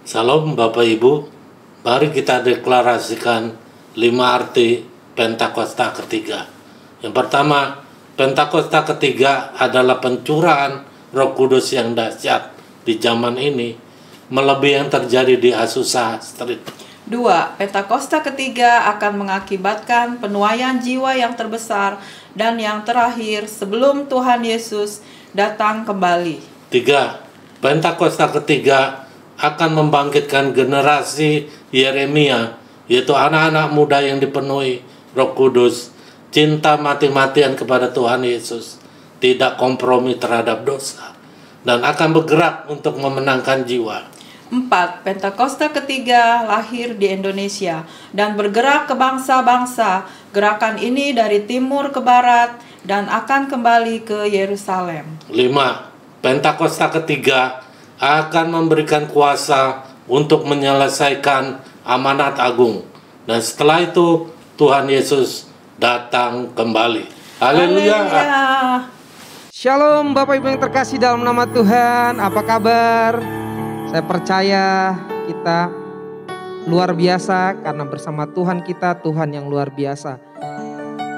Salam Bapak Ibu, mari kita deklarasikan 5 arti Pentakosta ketiga. Yang pertama, Pentakosta ketiga adalah pencurahan Roh Kudus yang dahsyat di zaman ini, melebihi yang terjadi di Azusa Street. 2. Pentakosta ketiga akan mengakibatkan penuaian jiwa yang terbesar dan yang terakhir sebelum Tuhan Yesus datang kembali. 3. Pentakosta ketiga akan membangkitkan generasi Yeremia, yaitu anak-anak muda yang dipenuhi Roh Kudus, cinta mati-matian kepada Tuhan Yesus, tidak kompromi terhadap dosa, dan akan bergerak untuk memenangkan jiwa. 4. Pentakosta ketiga lahir di Indonesia dan bergerak ke bangsa-bangsa. Gerakan ini dari timur ke barat dan akan kembali ke Yerusalem. 5. Pentakosta ketiga akan memberikan kuasa untuk menyelesaikan amanat agung, dan setelah itu Tuhan Yesus datang kembali. Haleluya. Shalom Bapak Ibu yang terkasih dalam nama Tuhan. Apa kabar? Saya percaya kita luar biasa karena bersama Tuhan kita, Tuhan yang luar biasa.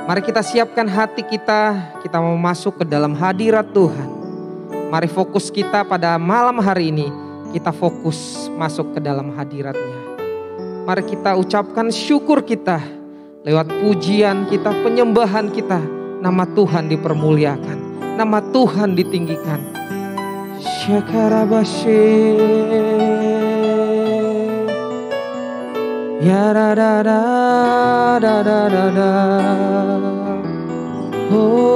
Mari kita siapkan hati kita mau masuk ke dalam hadirat Tuhan. Mari fokus kita pada malam hari ini, kita fokus masuk ke dalam hadiratnya. Mari kita ucapkan syukur kita lewat pujian kita, penyembahan kita. Nama Tuhan dipermuliakan, nama Tuhan ditinggikan. Syakarabashe ya da da da da da da da. Oh,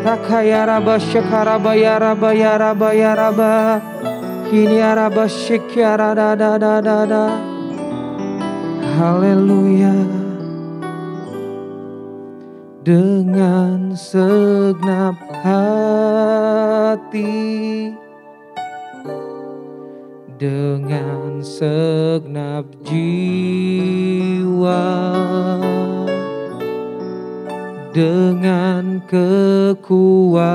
takaya raba syakaraba ya raba ya raba ya raba. Kini araba syakyara da da da da da. Haleluya. Dengan segenap hati, dengan segenap jiwa, dengan kekuatanku,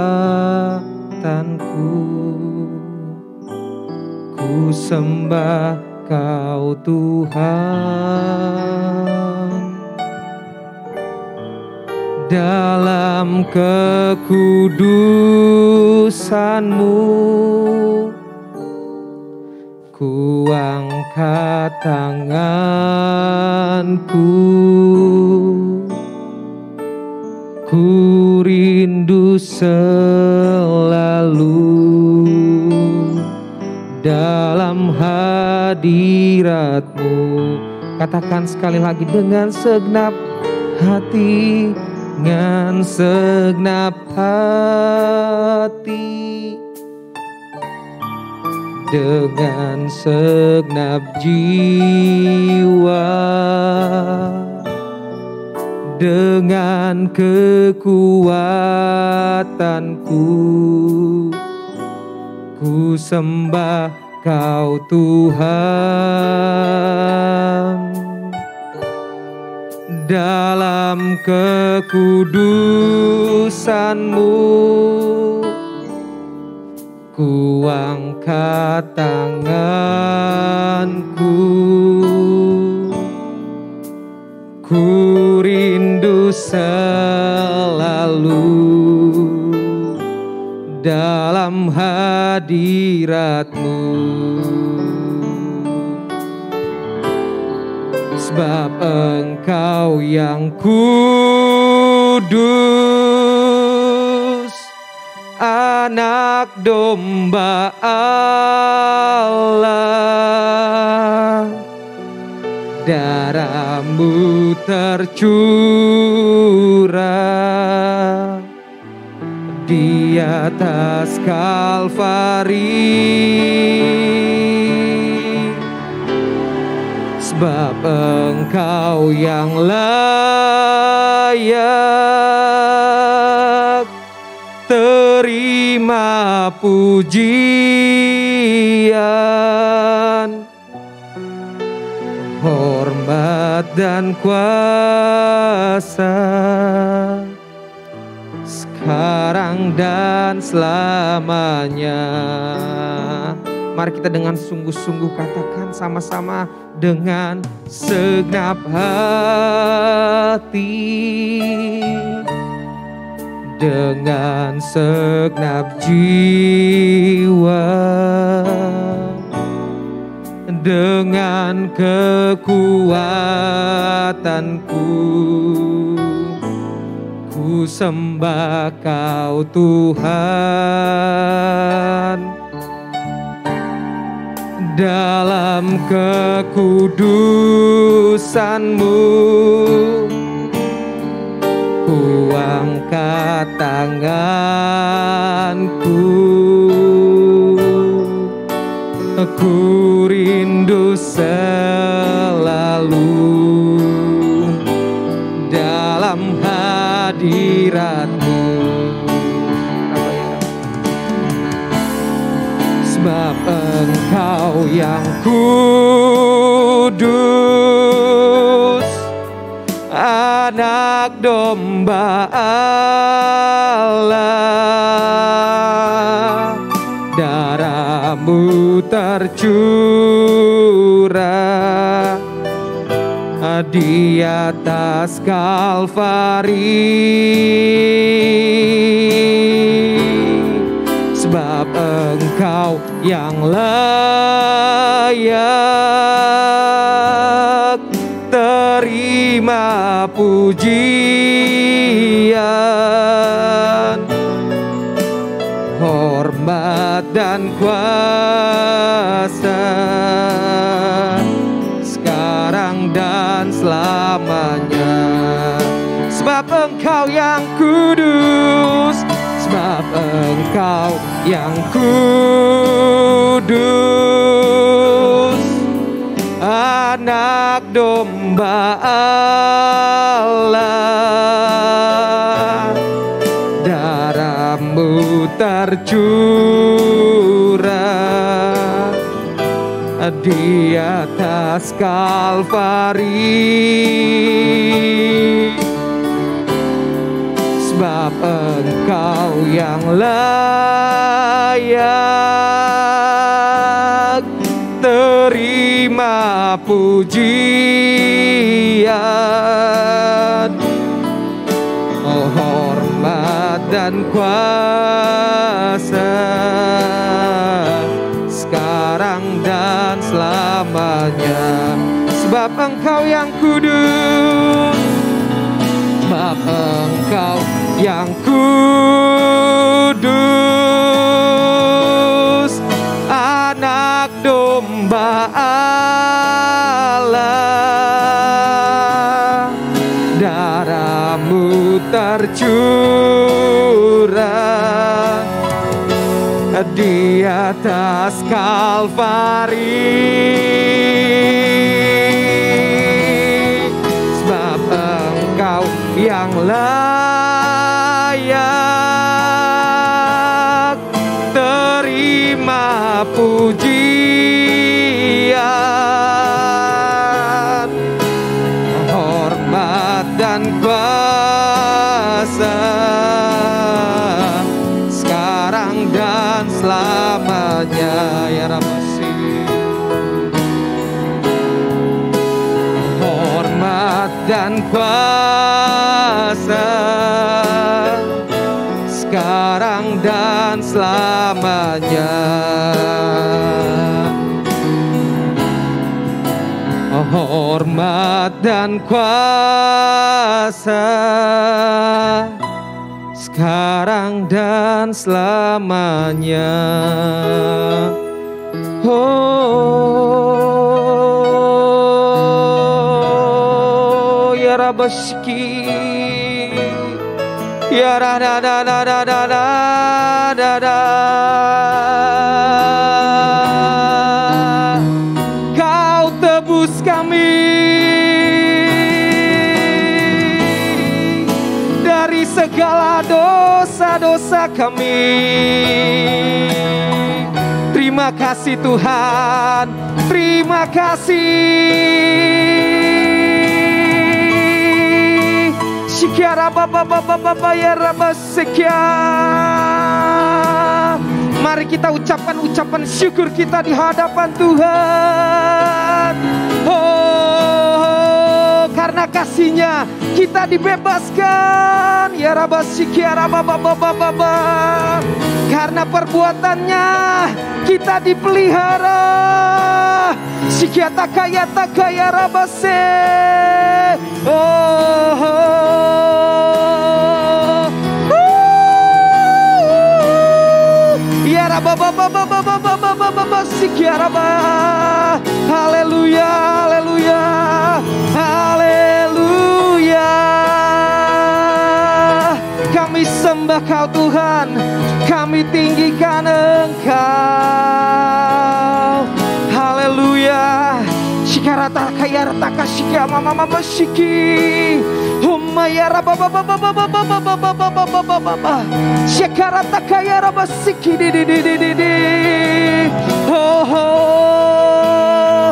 ku sembah Kau Tuhan. Dalam kekudusan-Mu ku angkat tanganku, ku rindu selalu dalam hadirat-Mu. Katakan sekali lagi, dengan segenap hati, dengan segenap hati, dengan segenap jiwa, dengan kekuatanku, ku sembah Kau Tuhan. Dalam kekudusan-Mu ku angkat tanganku, ku rindu selalu dalam hadirat-Mu. Sebab Engkau yang kudus, Anak domba Allah, darah-Mu tercurah di atas Kalvari. Sebab Engkau yang layak terima pujian, hormat dan kuasa, sekarang dan selamanya. Mari kita dengan sungguh-sungguh katakan sama-sama dengan segenap hati, dengan segenap jiwa, dengan kekuatanku, ku sembah Kau Tuhan. Dalam kekudusan-Mu ku angkat tanganku, ku rindu selalu dalam hadirat-Mu. Sebab Engkau yang kudus, Anak domba Allah, darah-Mu tercurah di atas Kalvari. Sebab Engkau yang layak terima pujian, hormat dan kuasa sekarang dan selamanya. Sebab Engkau yang kudus, sebab Engkau yang kudus, Anak domba Allah, darah-Mu tercurah di atas Kalvari. Sebab Engkau yang layak terima pujian, hormat dan kuasa sekarang dan selamanya. Sebab Engkau yang kudus, sebab Engkau yang kudus, Anak domba Allah, darah-Mu tercurah di atas Kalvari. Sebab Engkau yang layak terima pujian, hormat dan kuasa sekarang dan selamanya. Ya Rabbi, hormat dan kuasa sekarang dan selamanya. Hormat dan kuasa sekarang dan selamanya. Oh ya Rabbi, ya da da da da da da da da. Kau tebus kami dari segala dosa-dosa kami. Terima kasih Tuhan, terima kasih. Sikiara baba baba baba ya Rabba sekia. Mari kita ucapkan ucapan syukur kita di hadapan Tuhan. Oh, karena kasih-Nya kita dibebaskan. Ya Rabasiki ya Rabababababa. Karena perbuatannya kita dipelihara. Sikiata kaya rabase. Ya Rababababababababa sikiaraba. Haleluya, haleluya, haleluya. Kami sembah Kau Tuhan, kami tinggikan Engkau. Haleluya. Shikarata kaya rataka shiki mama mama shiki. Humaya rababababababababababababa. Shikarata kaya rabasiki di. Oh,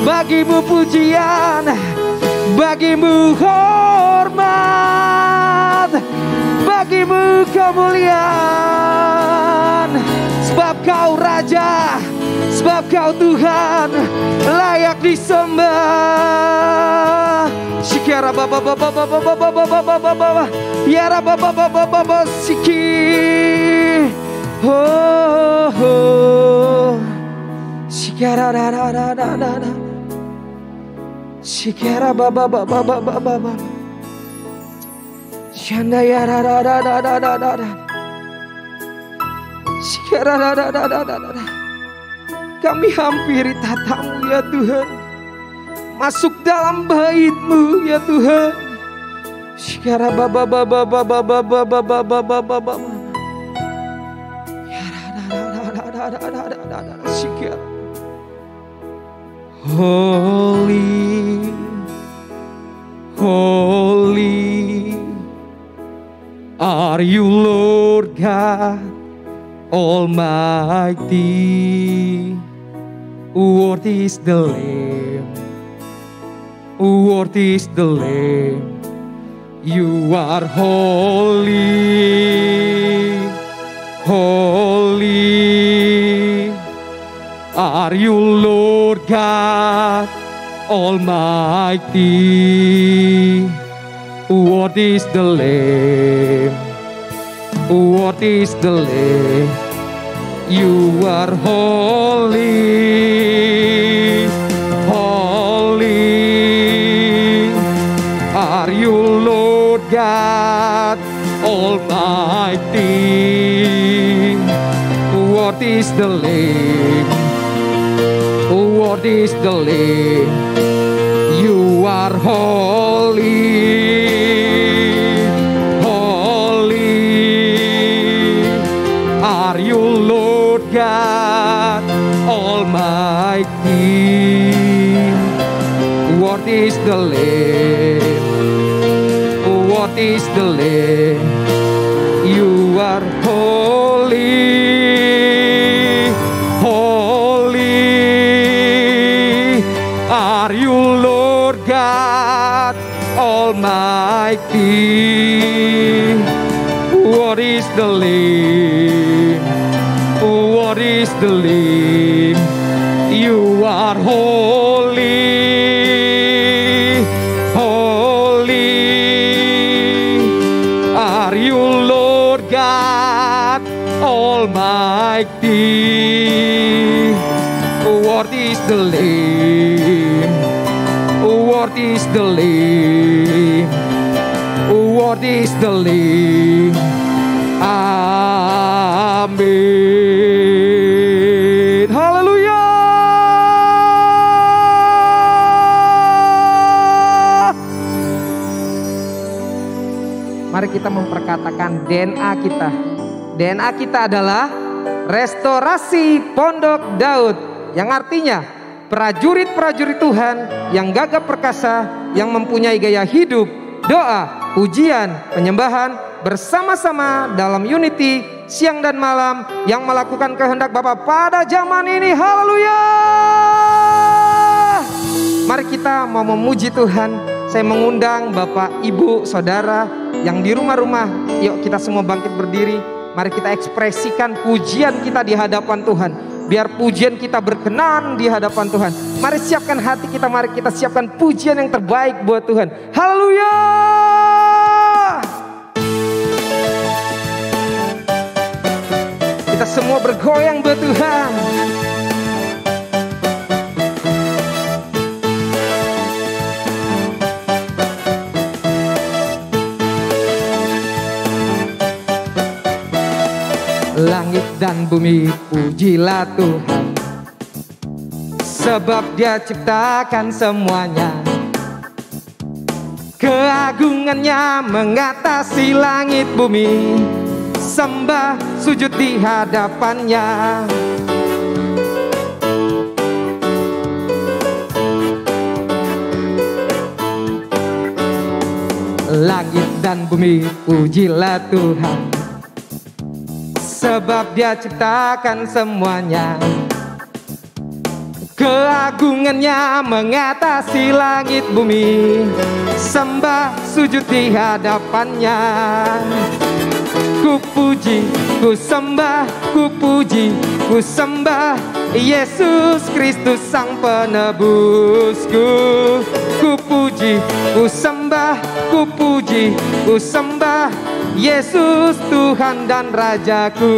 bagimu pujian, bagimu hormat, bagimu kemuliaan. Sebab Kau Raja, sebab Kau Tuhan layak disembah. Shikara baba baba baba baba baba baba yara baba baba baba siki. Oh, shikara da da da da da. Shikara baba baba baba baba. Shanda yara da da da da da da. Shikara da da da da da da. Kami hampiri tatamu ya Tuhan, masuk dalam bait-Mu ya Tuhan. Shikara baba baba baba baba baba baba baba. Ya da shikara. Holy, holy are you Lord God Almighty. Worthy is the Lamb, worthy is the Lamb. You are holy, holy are you Lord God Almighty. Worthy is the Lamb, worthy is the Lamb. You are holy, holy are you Lord God Almighty. Worthy is the Lamb, worthy is the Lamb. You are holy, holy are you Lord God Almighty. Worthy is the Lamb, worthy is the Lamb. You are holy, holy are you Lord God Almighty. What is the Lamb? What is the Lamb? You are holy, holy are you Lord God Almighty. What is the Lamb? What is the Lamb? What is the Lamb? Amin. Haleluya. Mari kita memperkatakan DNA kita. DNA kita adalah restorasi Pondok Daud, yang artinya prajurit-prajurit Tuhan yang gagah perkasa, yang mempunyai gaya hidup, doa, pujian, penyembahan bersama-sama dalam unity siang dan malam, yang melakukan kehendak Bapa pada zaman ini. Haleluya. Mari kita mau memuji Tuhan. Saya mengundang Bapak, Ibu, Saudara yang di rumah-rumah, yuk kita semua bangkit berdiri. Mari kita ekspresikan pujian kita di hadapan Tuhan. Biar pujian kita berkenan di hadapan Tuhan. Mari siapkan hati kita, mari kita siapkan pujian yang terbaik buat Tuhan. Haleluya! Kita semua bergoyang buat Tuhan. Langit dan bumi pujilah Tuhan, sebab Dia ciptakan semuanya. Keagungannya mengatasi langit bumi, sembah sujud di hadapannya. Langit dan bumi pujilah Tuhan, sebab Dia ciptakan semuanya. Keagungannya mengatasi langit bumi, sembah sujud di hadapannya. Ku puji, ku sembah, ku puji, ku sembah Yesus Kristus Sang Penebusku. Ku puji, ku sembah, ku puji, ku sembah Yesus Tuhan dan Rajaku.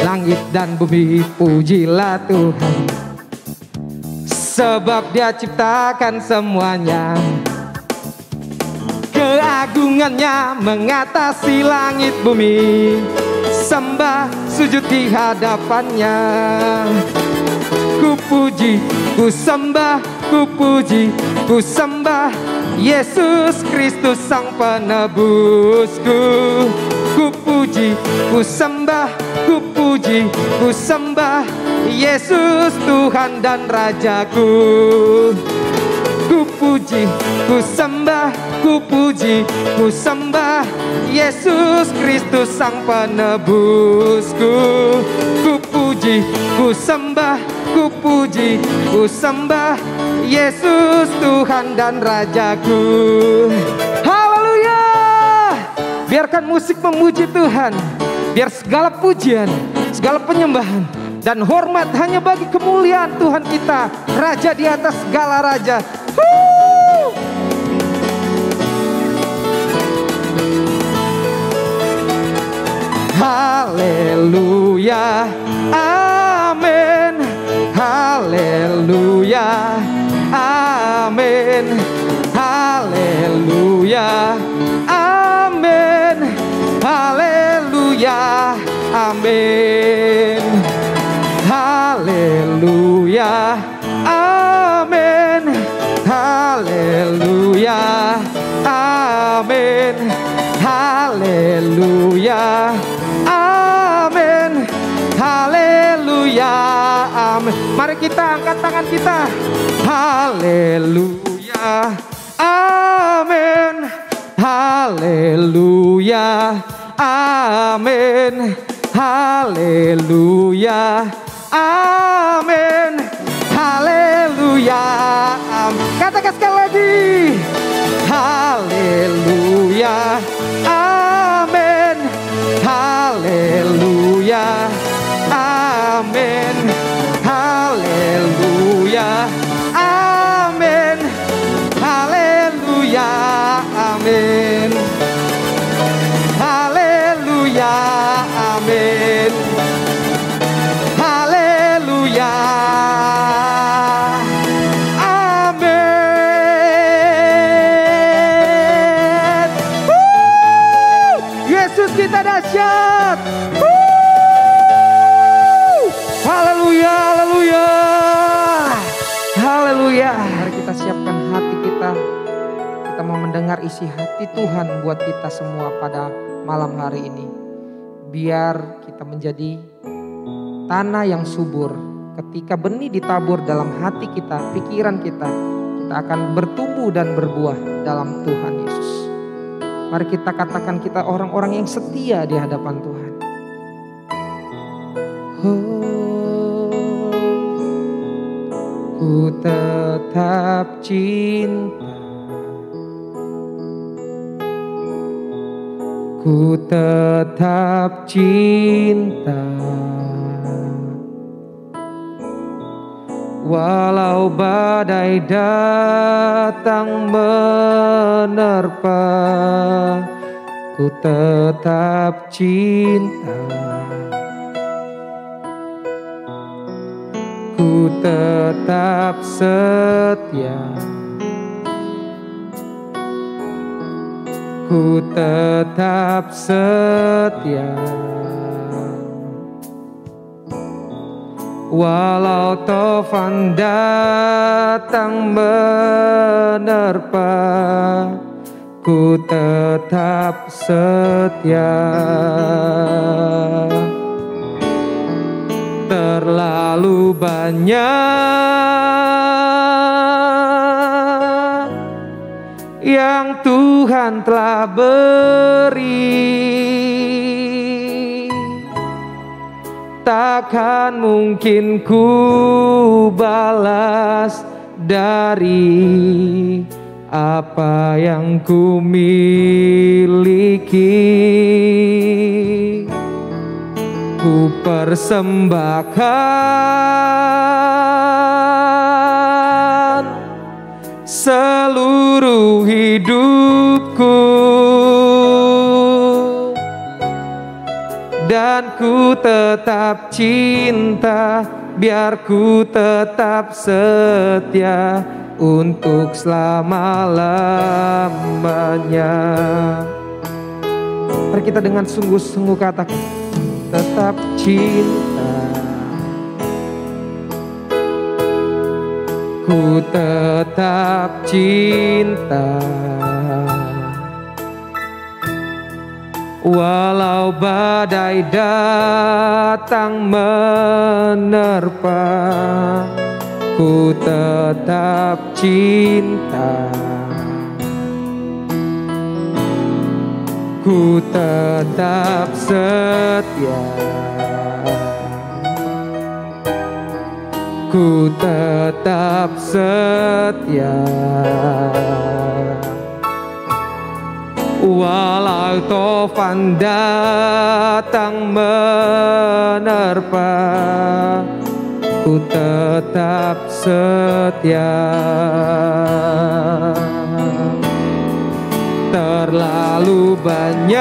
Langit dan bumi pujilah Tuhan, sebab Dia ciptakan semuanya. Keagungannya mengatasi langit bumi, sembah sujud di hadapannya. Ku puji, ku sembah, ku puji, ku sembah Yesus Kristus Sang Penebusku. Ku puji, ku sembah, ku puji, ku sembah Yesus Tuhan dan Rajaku. Ku puji, ku sembah, ku puji, ku sembah Yesus Kristus Sang Penebusku. Ku puji, ku sembah, ku puji, ku sembah Yesus Tuhan dan Rajaku. Haleluya! Biarkan musik memuji Tuhan. Biar segala pujian, segala penyembahan dan hormat hanya bagi kemuliaan Tuhan kita, Raja di atas segala raja. Haleluya, amin. Haleluya, amin. Haleluya, amin. Haleluya, amin. Haleluya, amin. Haleluya, amin. Haleluya, amin. Haleluya, amin. Mari kita angkat tangan kita. Haleluya, amin. Haleluya, amin. Haleluya, amin. Haleluya, amin. Katakan sekali lagi. Haleluya, amin. Haleluya, amin. Haleluya, amin. Haleluya, amin. Haleluya, amin. Haleluya, amin. Yesus kita dahsyat. Haleluya, haleluya, haleluya. Mari kita siapkan hati kita. Kita mau mendengar isi hati Tuhan buat kita semua pada malam hari ini. Biar kita menjadi tanah yang subur. Ketika benih ditabur dalam hati kita, pikiran kita, kita akan bertumbuh dan berbuah dalam Tuhan Yesus. Mari kita katakan kita orang-orang yang setia di hadapan Tuhan. ku tetap cinta, ku tetap cinta. Walau badai datang menerpa, ku tetap cinta, ku tetap setia, ku tetap setia. Walau taufan datang menerpa, ku tetap setia. Terlalu banyak yang Tuhan telah beri, takkan mungkin ku balas dari apa yang ku miliki. Ku persembahkan seluruh hidupku, dan ku tetap cinta, biar ku tetap setia untuk selama-lamanya. Mari kita dengan sungguh-sungguh katakan, tetap cinta, ku tetap cinta. Walau badai datang menerpa, ku tetap cinta, ku tetap setia, ku tetap setia. Walau taufan datang menerpa, ku tetap setia. Terlalu banyak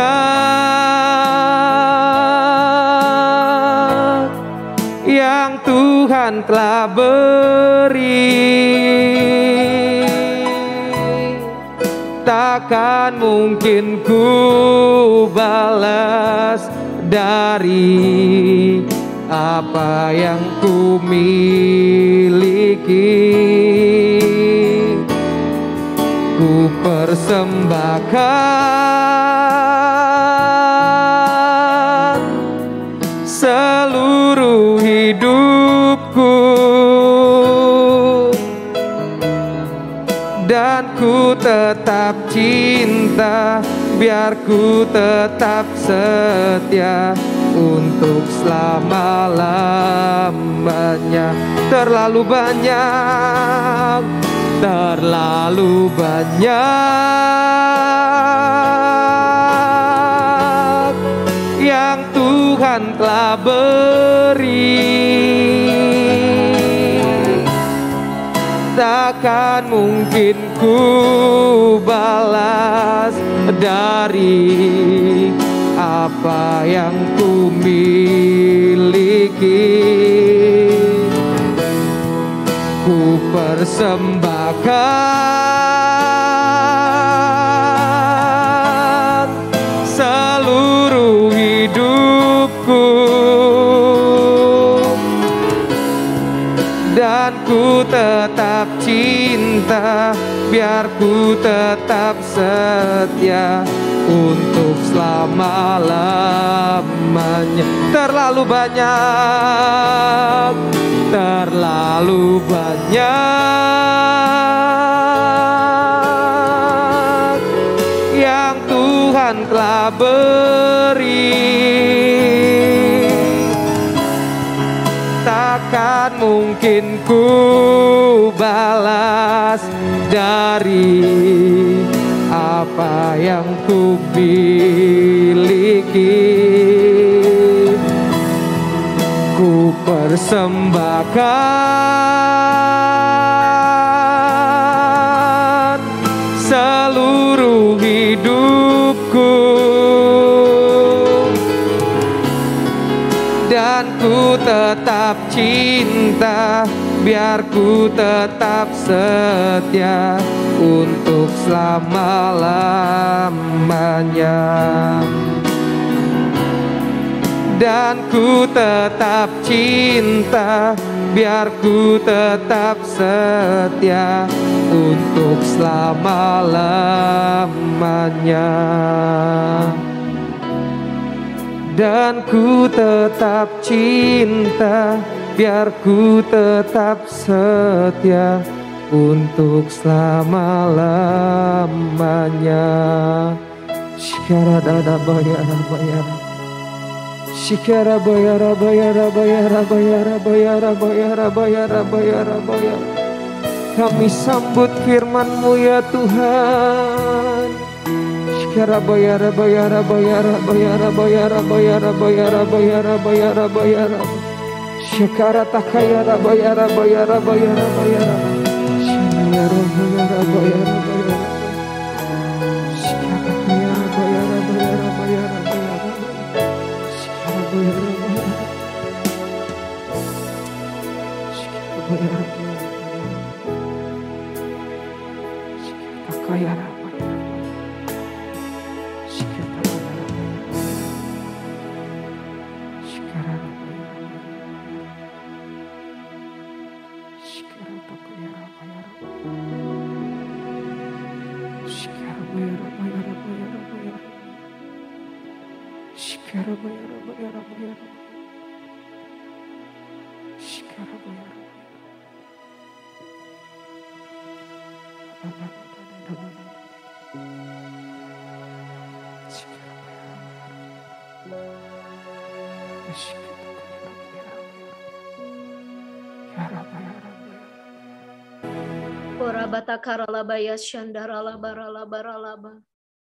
yang Tuhan telah beri, takkan mungkin ku balas dari apa yang ku miliki. Ku persembahkan seluruh hidupku, dan ku tetap cinta, biar ku tetap setia untuk selama-lamanya. Terlalu banyak, terlalu banyak yang Tuhan telah beri, takkan mungkin ku balas dari apa yang ku miliki. Ku persembahkan seluruh hidupku, dan ku tetap cinta, biar ku tetap setia untuk selama-lamanya. Terlalu banyak, terlalu banyak yang Tuhan telah beri, takkan mungkin ku balas dari apa yang ku miliki. Ku persembahkan seluruh hidupku, dan ku tetap cinta, biar ku tetap setia untuk selama-lamanya. Dan ku tetap cinta, biar ku tetap setia untuk selama-lamanya. Dan ku tetap cinta, biar ku tetap setia untuk selama-lamanya. Shikara dada bayara bayara, shikara bayara bayara bayara bayara bayara bayara bayara bayara bayara. Kami sambut firman-Mu ya Tuhan. Shikara bayara bayara bayara bayara bayara bayara bayara bayara bayara bayara. Shikara takayara bayara bayara bayara bayara. Shikara bayara bayara bayara. Shikara bayara bayara bayara bayara bayara. Shikara bayara bayara. Shikara bayara bayara. Shikara takayara.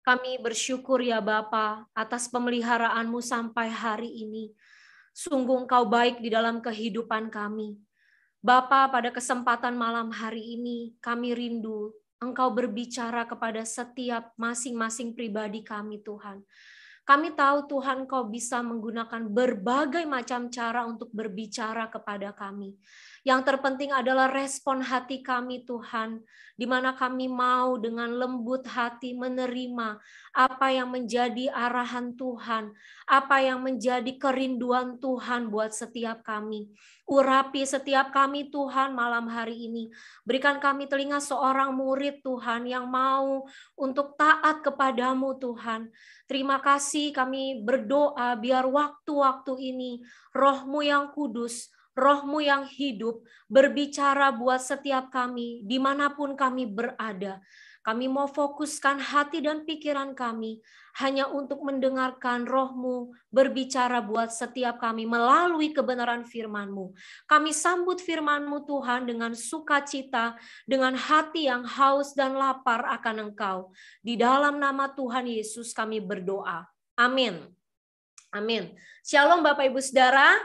Kami bersyukur ya Bapa atas pemeliharaan-Mu sampai hari ini. Sungguh Engkau baik di dalam kehidupan kami. Bapa, pada kesempatan malam hari ini kami rindu Engkau berbicara kepada setiap masing-masing pribadi kami Tuhan. Kami tahu Tuhan Kau bisa menggunakan berbagai macam cara untuk berbicara kepada kami. Yang terpenting adalah respon hati kami Tuhan, di mana kami mau dengan lembut hati menerima apa yang menjadi arahan Tuhan, apa yang menjadi kerinduan Tuhan buat setiap kami. Urapi setiap kami Tuhan malam hari ini. Berikan kami telinga seorang murid Tuhan yang mau untuk taat kepadamu Tuhan. Terima kasih, kami berdoa biar waktu-waktu ini Roh-Mu yang kudus, Roh-Mu yang hidup berbicara buat setiap kami dimanapun kami berada. Kami mau fokuskan hati dan pikiran kami hanya untuk mendengarkan Roh-Mu berbicara buat setiap kami melalui kebenaran firman-Mu. Kami sambut firman-Mu Tuhan dengan sukacita, dengan hati yang haus dan lapar akan Engkau. Di dalam nama Tuhan Yesus kami berdoa. Amin. Amin. Shalom Bapak Ibu Saudara.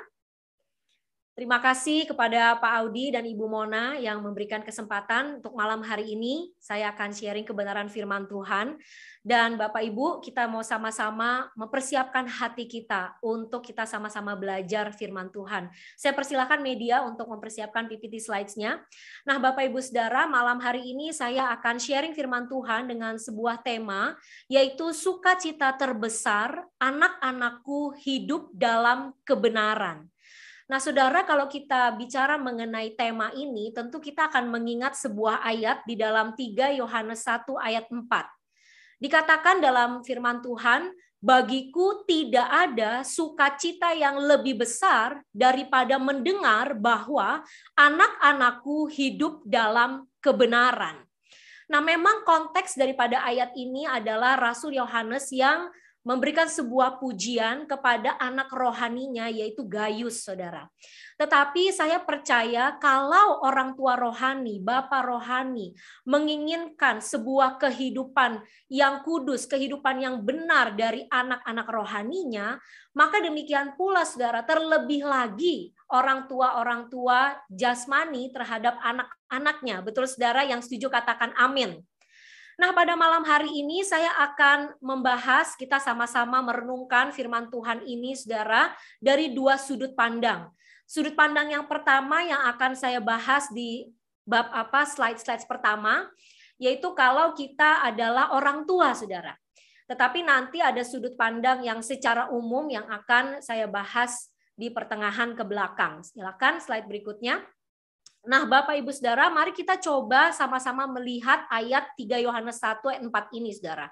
Terima kasih kepada Pak Audi dan Ibu Mona yang memberikan kesempatan untuk malam hari ini. Saya akan sharing kebenaran firman Tuhan. Dan Bapak Ibu, kita mau sama-sama mempersiapkan hati kita untuk kita sama-sama belajar firman Tuhan. Saya persilakan media untuk mempersiapkan PPT slides-nya. Nah Bapak Ibu Saudara, malam hari ini saya akan sharing firman Tuhan dengan sebuah tema, yaitu sukacita terbesar anak-anakku hidup dalam kebenaran. Nah, saudara, kalau kita bicara mengenai tema ini, tentu kita akan mengingat sebuah ayat di dalam 3 Yohanes 1 ayat 4. Dikatakan dalam firman Tuhan, bagiku tidak ada sukacita yang lebih besar daripada mendengar bahwa anak-anakku hidup dalam kebenaran. Nah, memang konteks daripada ayat ini adalah Rasul Yohanes yang memberikan sebuah pujian kepada anak rohaninya, yaitu Gaius, saudara. Tetapi saya percaya kalau orang tua rohani, bapak rohani, menginginkan sebuah kehidupan yang kudus, kehidupan yang benar dari anak-anak rohaninya, maka demikian pula, saudara, terlebih lagi orang tua jasmani terhadap anak-anaknya. Betul, saudara? Yang setuju katakan amin. Nah, pada malam hari ini saya akan membahas, kita sama-sama merenungkan firman Tuhan ini, saudara, dari dua sudut pandang. Sudut pandang yang pertama yang akan saya bahas di bab slide pertama, yaitu kalau kita adalah orang tua, saudara. Tetapi nanti ada sudut pandang yang secara umum yang akan saya bahas di pertengahan ke belakang. Silakan slide berikutnya. Nah, Bapak Ibu Saudara, mari kita coba sama-sama melihat ayat 3 Yohanes 1 ayat 4 ini, Saudara.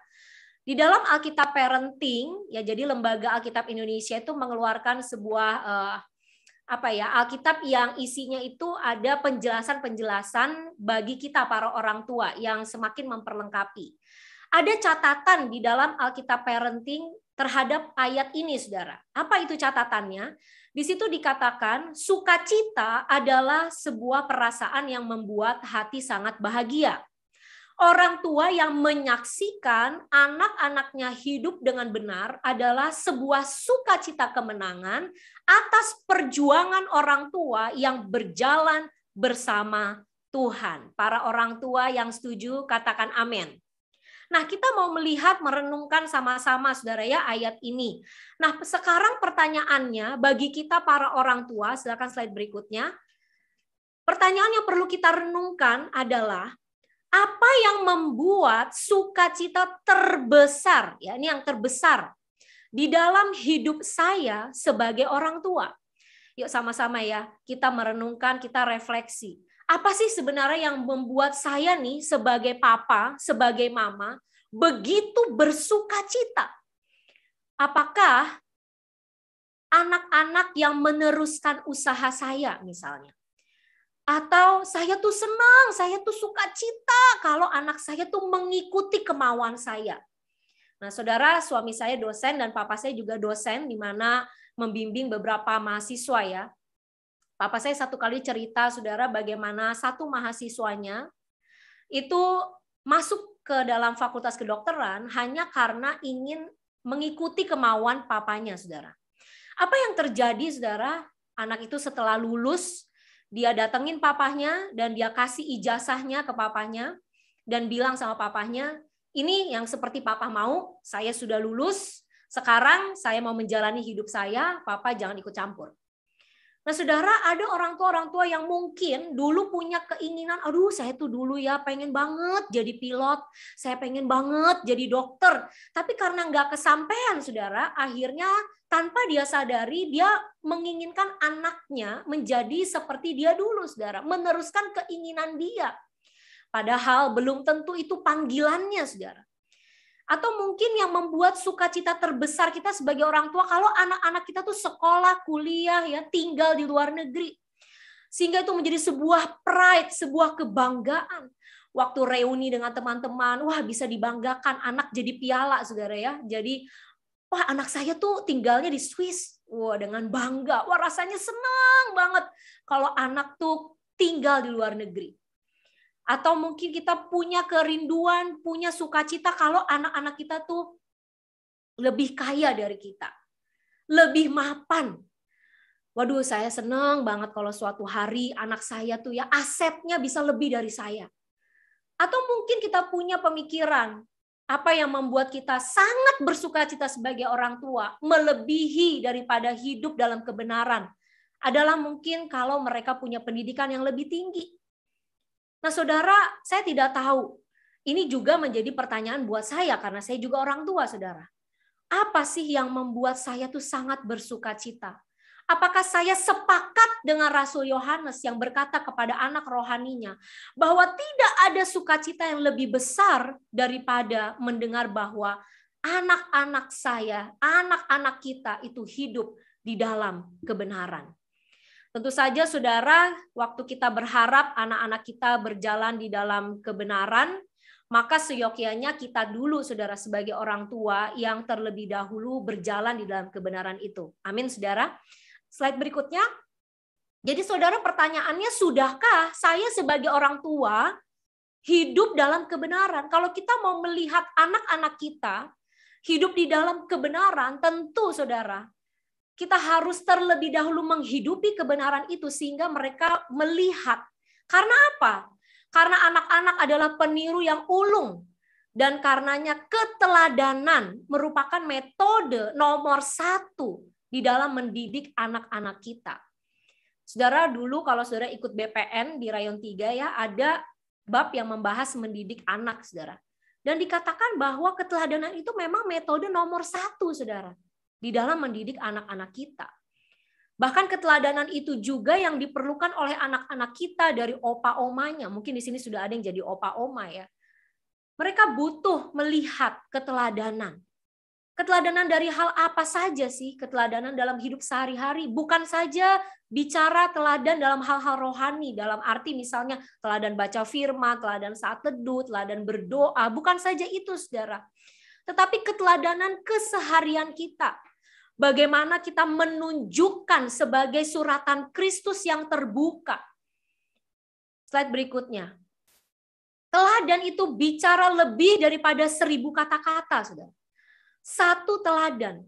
Di dalam Alkitab Parenting, ya, jadi Lembaga Alkitab Indonesia itu mengeluarkan sebuah Alkitab yang isinya itu ada penjelasan-penjelasan bagi kita para orang tua yang semakin memperlengkapi. Ada catatan di dalam Alkitab Parenting terhadap ayat ini, saudara. Apa itu catatannya? Di situ dikatakan sukacita adalah sebuah perasaan yang membuat hati sangat bahagia. Orang tua yang menyaksikan anak-anaknya hidup dengan benar adalah sebuah sukacita kemenangan atas perjuangan orang tua yang berjalan bersama Tuhan. Para orang tua yang setuju katakan amin. Nah, kita mau melihat, merenungkan sama-sama, saudara, ya, ayat ini. Nah, sekarang pertanyaannya bagi kita para orang tua, silakan slide berikutnya. Pertanyaan yang perlu kita renungkan adalah, apa yang membuat sukacita terbesar, ya, ini yang terbesar, di dalam hidup saya sebagai orang tua? Yuk sama-sama ya, kita merenungkan, kita refleksi. Apa sih sebenarnya yang membuat saya nih sebagai papa, sebagai mama, begitu bersukacita? Apakah anak-anak yang meneruskan usaha saya misalnya? Atau saya tuh senang, saya tuh sukacita kalau anak saya tuh mengikuti kemauan saya? Nah, saudara, suami saya dosen dan papa saya juga dosen, di mana membimbing beberapa mahasiswa, ya. Papa saya satu kali cerita, saudara, bagaimana satu mahasiswanya itu masuk ke dalam fakultas kedokteran hanya karena ingin mengikuti kemauan papanya, saudara. Apa yang terjadi, saudara? Anak itu setelah lulus, dia datengin papahnya dan dia kasih ijazahnya ke papahnya dan bilang sama papahnya, ini yang seperti papa mau, saya sudah lulus, sekarang saya mau menjalani hidup saya, papa jangan ikut campur. Nah, saudara, ada orang tua yang mungkin dulu punya keinginan, aduh saya tuh dulu ya pengen banget jadi pilot, saya pengen banget jadi dokter. Tapi karena nggak kesampaian, saudara, akhirnya tanpa dia sadari, dia menginginkan anaknya menjadi seperti dia dulu, saudara, meneruskan keinginan dia. Padahal belum tentu itu panggilannya, saudara. Atau mungkin yang membuat sukacita terbesar kita sebagai orang tua kalau anak-anak kita tuh sekolah, kuliah, ya, tinggal di luar negeri. Sehingga itu menjadi sebuah pride, sebuah kebanggaan. Waktu reuni dengan teman-teman, wah bisa dibanggakan, anak jadi piala, saudara, ya. Jadi, wah anak saya tuh tinggalnya di Swiss. Wah, dengan bangga. Wah, rasanya senang banget kalau anak tuh tinggal di luar negeri. Atau mungkin kita punya kerinduan, punya sukacita kalau anak-anak kita tuh lebih kaya dari kita. Lebih mapan. Waduh, saya senang banget kalau suatu hari anak saya tuh ya asetnya bisa lebih dari saya. Atau mungkin kita punya pemikiran, apa yang membuat kita sangat bersukacita sebagai orang tua, melebihi daripada hidup dalam kebenaran, adalah mungkin kalau mereka punya pendidikan yang lebih tinggi. Nah, saudara, saya tidak tahu. Ini juga menjadi pertanyaan buat saya karena saya juga orang tua, saudara. Apa sih yang membuat saya tuh sangat bersukacita? Apakah saya sepakat dengan Rasul Yohanes yang berkata kepada anak rohaninya bahwa tidak ada sukacita yang lebih besar daripada mendengar bahwa anak-anak saya, anak-anak kita itu hidup di dalam kebenaran? Tentu saja, saudara, waktu kita berharap anak-anak kita berjalan di dalam kebenaran, Maka seyogyanya kita dulu, saudara, sebagai orang tua yang terlebih dahulu berjalan di dalam kebenaran itu. Amin, saudara. Slide berikutnya. Jadi saudara, pertanyaannya, sudahkah saya sebagai orang tua hidup dalam kebenaran? Kalau kita mau melihat anak-anak kita hidup di dalam kebenaran, tentu saudara, kita harus terlebih dahulu menghidupi kebenaran itu sehingga mereka melihat. Karena apa? Karena anak-anak adalah peniru yang ulung. Dan karenanya keteladanan merupakan metode nomor 1 di dalam mendidik anak-anak kita. Saudara, dulu kalau saudara ikut BPN di Rayon 3 ya, ada bab yang membahas mendidik anak, saudara. Dan dikatakan bahwa keteladanan itu memang metode nomor 1, saudara, di dalam mendidik anak-anak kita. Bahkan keteladanan itu juga yang diperlukan oleh anak-anak kita dari opa-omanya. Mungkin di sini sudah ada yang jadi opa-oma ya. Mereka butuh melihat keteladanan. Keteladanan dari hal apa saja sih? Keteladanan dalam hidup sehari-hari. Bukan saja bicara teladan dalam hal-hal rohani. Dalam arti misalnya teladan baca firman, teladan saat teduh, teladan berdoa. Bukan saja itu, saudara. Tetapi keteladanan keseharian kita. Bagaimana kita menunjukkan sebagai suratan Kristus yang terbuka. Slide berikutnya. Teladan itu bicara lebih daripada 1000 kata-kata, saudara. Satu teladan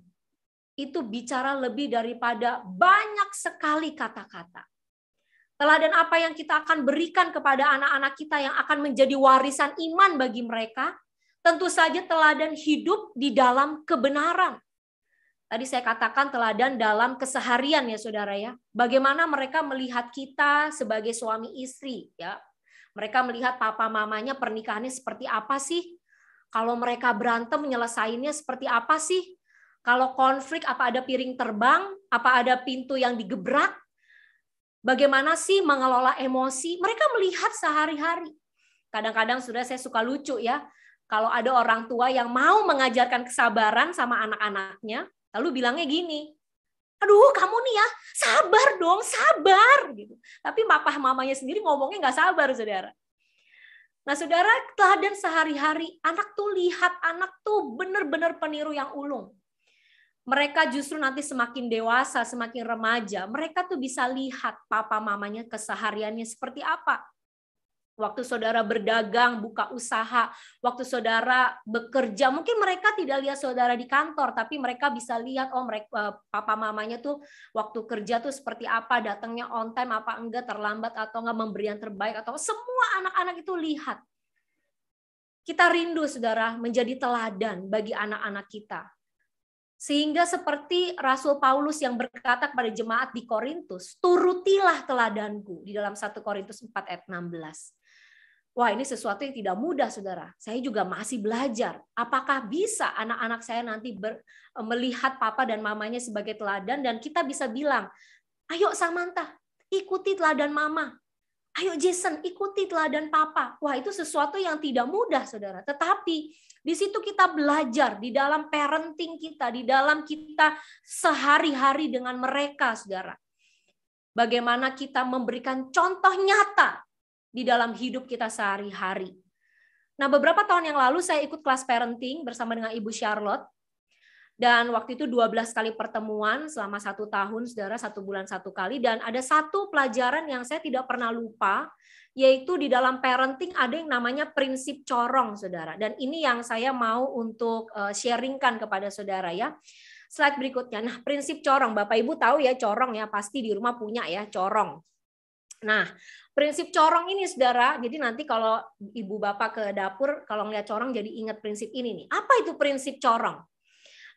itu bicara lebih daripada banyak sekali kata-kata. Teladan apa yang kita akan berikan kepada anak-anak kita yang akan menjadi warisan iman bagi mereka? Tentu saja teladan hidup di dalam kebenaran. Tadi saya katakan teladan dalam keseharian ya saudara ya. Bagaimana mereka melihat kita sebagai suami istri ya. Mereka melihat papa mamanya pernikahannya seperti apa sih? Kalau mereka berantem menyelesaikannya seperti apa sih? Kalau konflik apa ada piring terbang? Apa ada pintu yang digebrak? Bagaimana sih mengelola emosi? Mereka melihat sehari-hari. Kadang-kadang sudah saya suka lucu ya. Kalau ada orang tua yang mau mengajarkan kesabaran sama anak-anaknya, lalu bilangnya gini, aduh kamu nih ya, sabar dong, sabar. Gitu. Tapi papa mamanya sendiri ngomongnya nggak sabar, saudara. Nah saudara, teladan sehari-hari, anak tuh lihat, anak tuh benar-benar peniru yang ulung. Mereka justru nanti semakin dewasa, semakin remaja, mereka tuh bisa lihat papa mamanya kesehariannya seperti apa. Waktu saudara berdagang, buka usaha, waktu saudara bekerja, mungkin mereka tidak lihat saudara di kantor, tapi mereka bisa lihat, oh mereka papa mamanya tuh waktu kerja tuh seperti apa, datangnya on time apa enggak, terlambat atau enggak, memberi yang terbaik atau semua anak-anak itu lihat. Kita rindu saudara menjadi teladan bagi anak-anak kita. Sehingga seperti Rasul Paulus yang berkata kepada jemaat di Korintus, turutilah teladanku di dalam 1 Korintus 4 ayat 16. Wah, ini sesuatu yang tidak mudah, saudara. Saya juga masih belajar. Apakah bisa anak-anak saya nanti melihat papa dan mamanya sebagai teladan dan kita bisa bilang, ayo Samantha, ikuti teladan mama. Ayo Jason, ikuti teladan papa. Wah, itu sesuatu yang tidak mudah, saudara. Tetapi di situ kita belajar, di dalam parenting kita, di dalam kita sehari-hari dengan mereka, saudara. Bagaimana kita memberikan contoh nyata di dalam hidup kita sehari-hari. Nah, beberapa tahun yang lalu saya ikut kelas parenting bersama dengan Ibu Charlotte. Dan waktu itu 12 kali pertemuan selama 1 tahun, saudara, 1 bulan 1 kali. Dan ada satu pelajaran yang saya tidak pernah lupa, yaitu di dalam parenting ada yang namanya prinsip corong, saudara. Dan ini yang saya mau untuk sharingkan kepada saudara ya. Slide berikutnya. Nah, prinsip corong, Bapak Ibu tahu ya corong ya, pasti di rumah punya ya corong. Nah, prinsip corong ini saudara, jadi nanti kalau ibu bapak ke dapur, kalau ngeliat corong jadi ingat prinsip ini nih. Apa itu prinsip corong?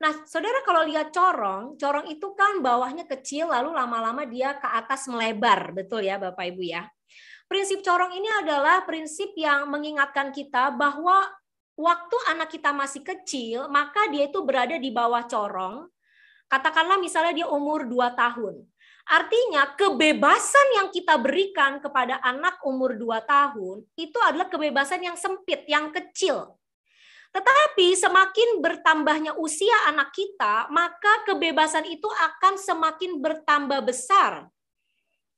Nah, saudara kalau lihat corong, corong itu kan bawahnya kecil, lalu lama-lama dia ke atas melebar, betul ya Bapak Ibu ya. Prinsip corong ini adalah prinsip yang mengingatkan kita bahwa waktu anak kita masih kecil, maka dia itu berada di bawah corong. Katakanlah misalnya dia umur 2 tahun. Artinya kebebasan yang kita berikan kepada anak umur 2 tahun itu adalah kebebasan yang sempit, yang kecil. Tetapi semakin bertambahnya usia anak kita, maka kebebasan itu akan semakin bertambah besar.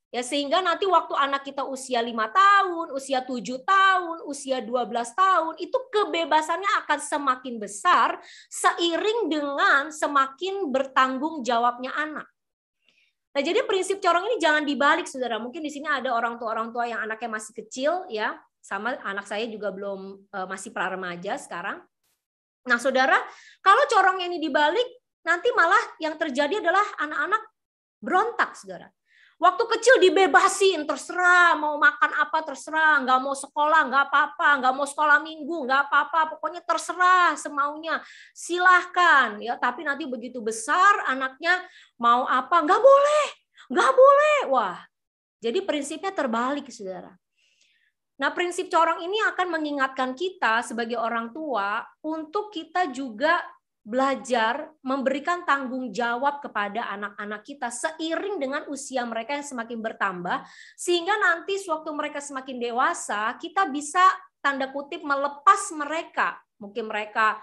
Ya, sehingga nanti waktu anak kita usia 5 tahun, usia 7 tahun, usia 12 tahun, itu kebebasannya akan semakin besar seiring dengan semakin bertanggung jawabnya anak. Nah, jadi prinsip corong ini jangan dibalik, saudara. Mungkin di sini ada orang tua yang anaknya masih kecil, ya, sama anak saya juga belum masih pra-remaja sekarang. Nah, saudara, kalau corongnya ini dibalik, nanti malah yang terjadi adalah anak-anak berontak, saudara. Waktu kecil dibebasin, terserah mau makan apa terserah, nggak mau sekolah nggak apa-apa, nggak mau sekolah minggu nggak apa-apa, pokoknya terserah semaunya, silahkan ya. Tapi nanti begitu besar anaknya mau apa nggak boleh. Wah, jadi prinsipnya terbalik, saudara. Nah, prinsip corong ini akan mengingatkan kita sebagai orang tua untuk kita juga belajar memberikan tanggung jawab kepada anak-anak kita seiring dengan usia mereka yang semakin bertambah, sehingga nanti sewaktu mereka semakin dewasa, kita bisa tanda kutip melepas mereka. Mungkin mereka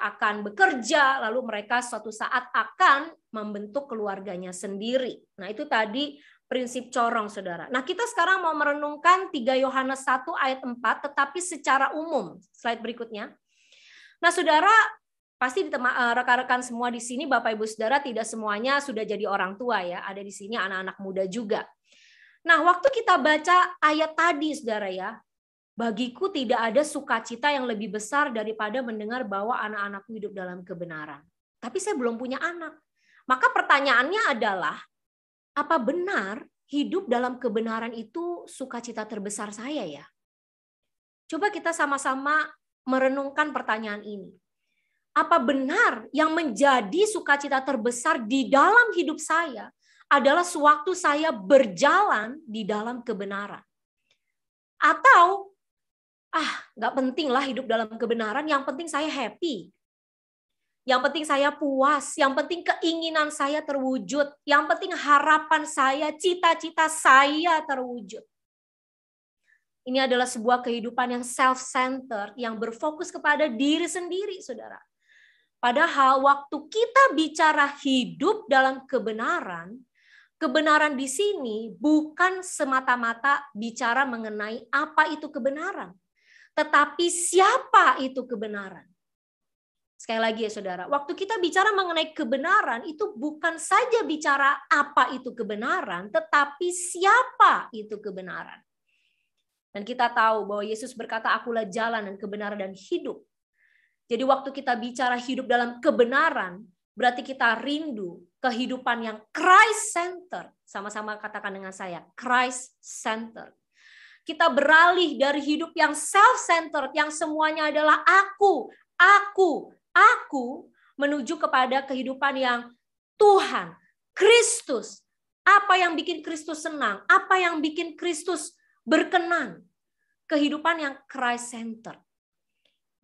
akan bekerja, lalu mereka suatu saat akan membentuk keluarganya sendiri. Nah, itu tadi prinsip corong, saudara. Nah, kita sekarang mau merenungkan 3 Yohanes 1 ayat 4, tetapi secara umum. Slide berikutnya. Nah, saudara, pasti rekan-rekan semua di sini, Bapak Ibu Saudara, tidak semuanya sudah jadi orang tua ya. Ada di sini anak-anak muda juga. Nah, waktu kita baca ayat tadi, saudara ya, bagiku tidak ada sukacita yang lebih besar daripada mendengar bahwa anak-anakku hidup dalam kebenaran. Tapi saya belum punya anak. Maka pertanyaannya adalah, apa benar hidup dalam kebenaran itu sukacita terbesar saya ya? Coba kita sama-sama merenungkan pertanyaan ini. Apa benar yang menjadi sukacita terbesar di dalam hidup saya adalah sewaktu saya berjalan di dalam kebenaran? Atau, nggak penting lah hidup dalam kebenaran, yang penting saya happy. Yang penting saya puas, yang penting keinginan saya terwujud, yang penting harapan saya, cita-cita saya terwujud. Ini adalah sebuah kehidupan yang self-centered, yang berfokus kepada diri sendiri, saudara. Padahal waktu kita bicara hidup dalam kebenaran, kebenaran di sini bukan semata-mata bicara mengenai apa itu kebenaran, tetapi siapa itu kebenaran. Sekali lagi ya saudara, waktu kita bicara mengenai kebenaran, itu bukan saja bicara apa itu kebenaran, tetapi siapa itu kebenaran. Dan kita tahu bahwa Yesus berkata, akulah jalan dan kebenaran dan hidup. Jadi waktu kita bicara hidup dalam kebenaran, berarti kita rindu kehidupan yang Christ-centered. Sama-sama katakan dengan saya, Christ-centered. Kita beralih dari hidup yang self-centered, yang semuanya adalah aku, menuju kepada kehidupan yang Tuhan, Kristus. Apa yang bikin Kristus senang? Apa yang bikin Kristus berkenan? Kehidupan yang Christ-centered.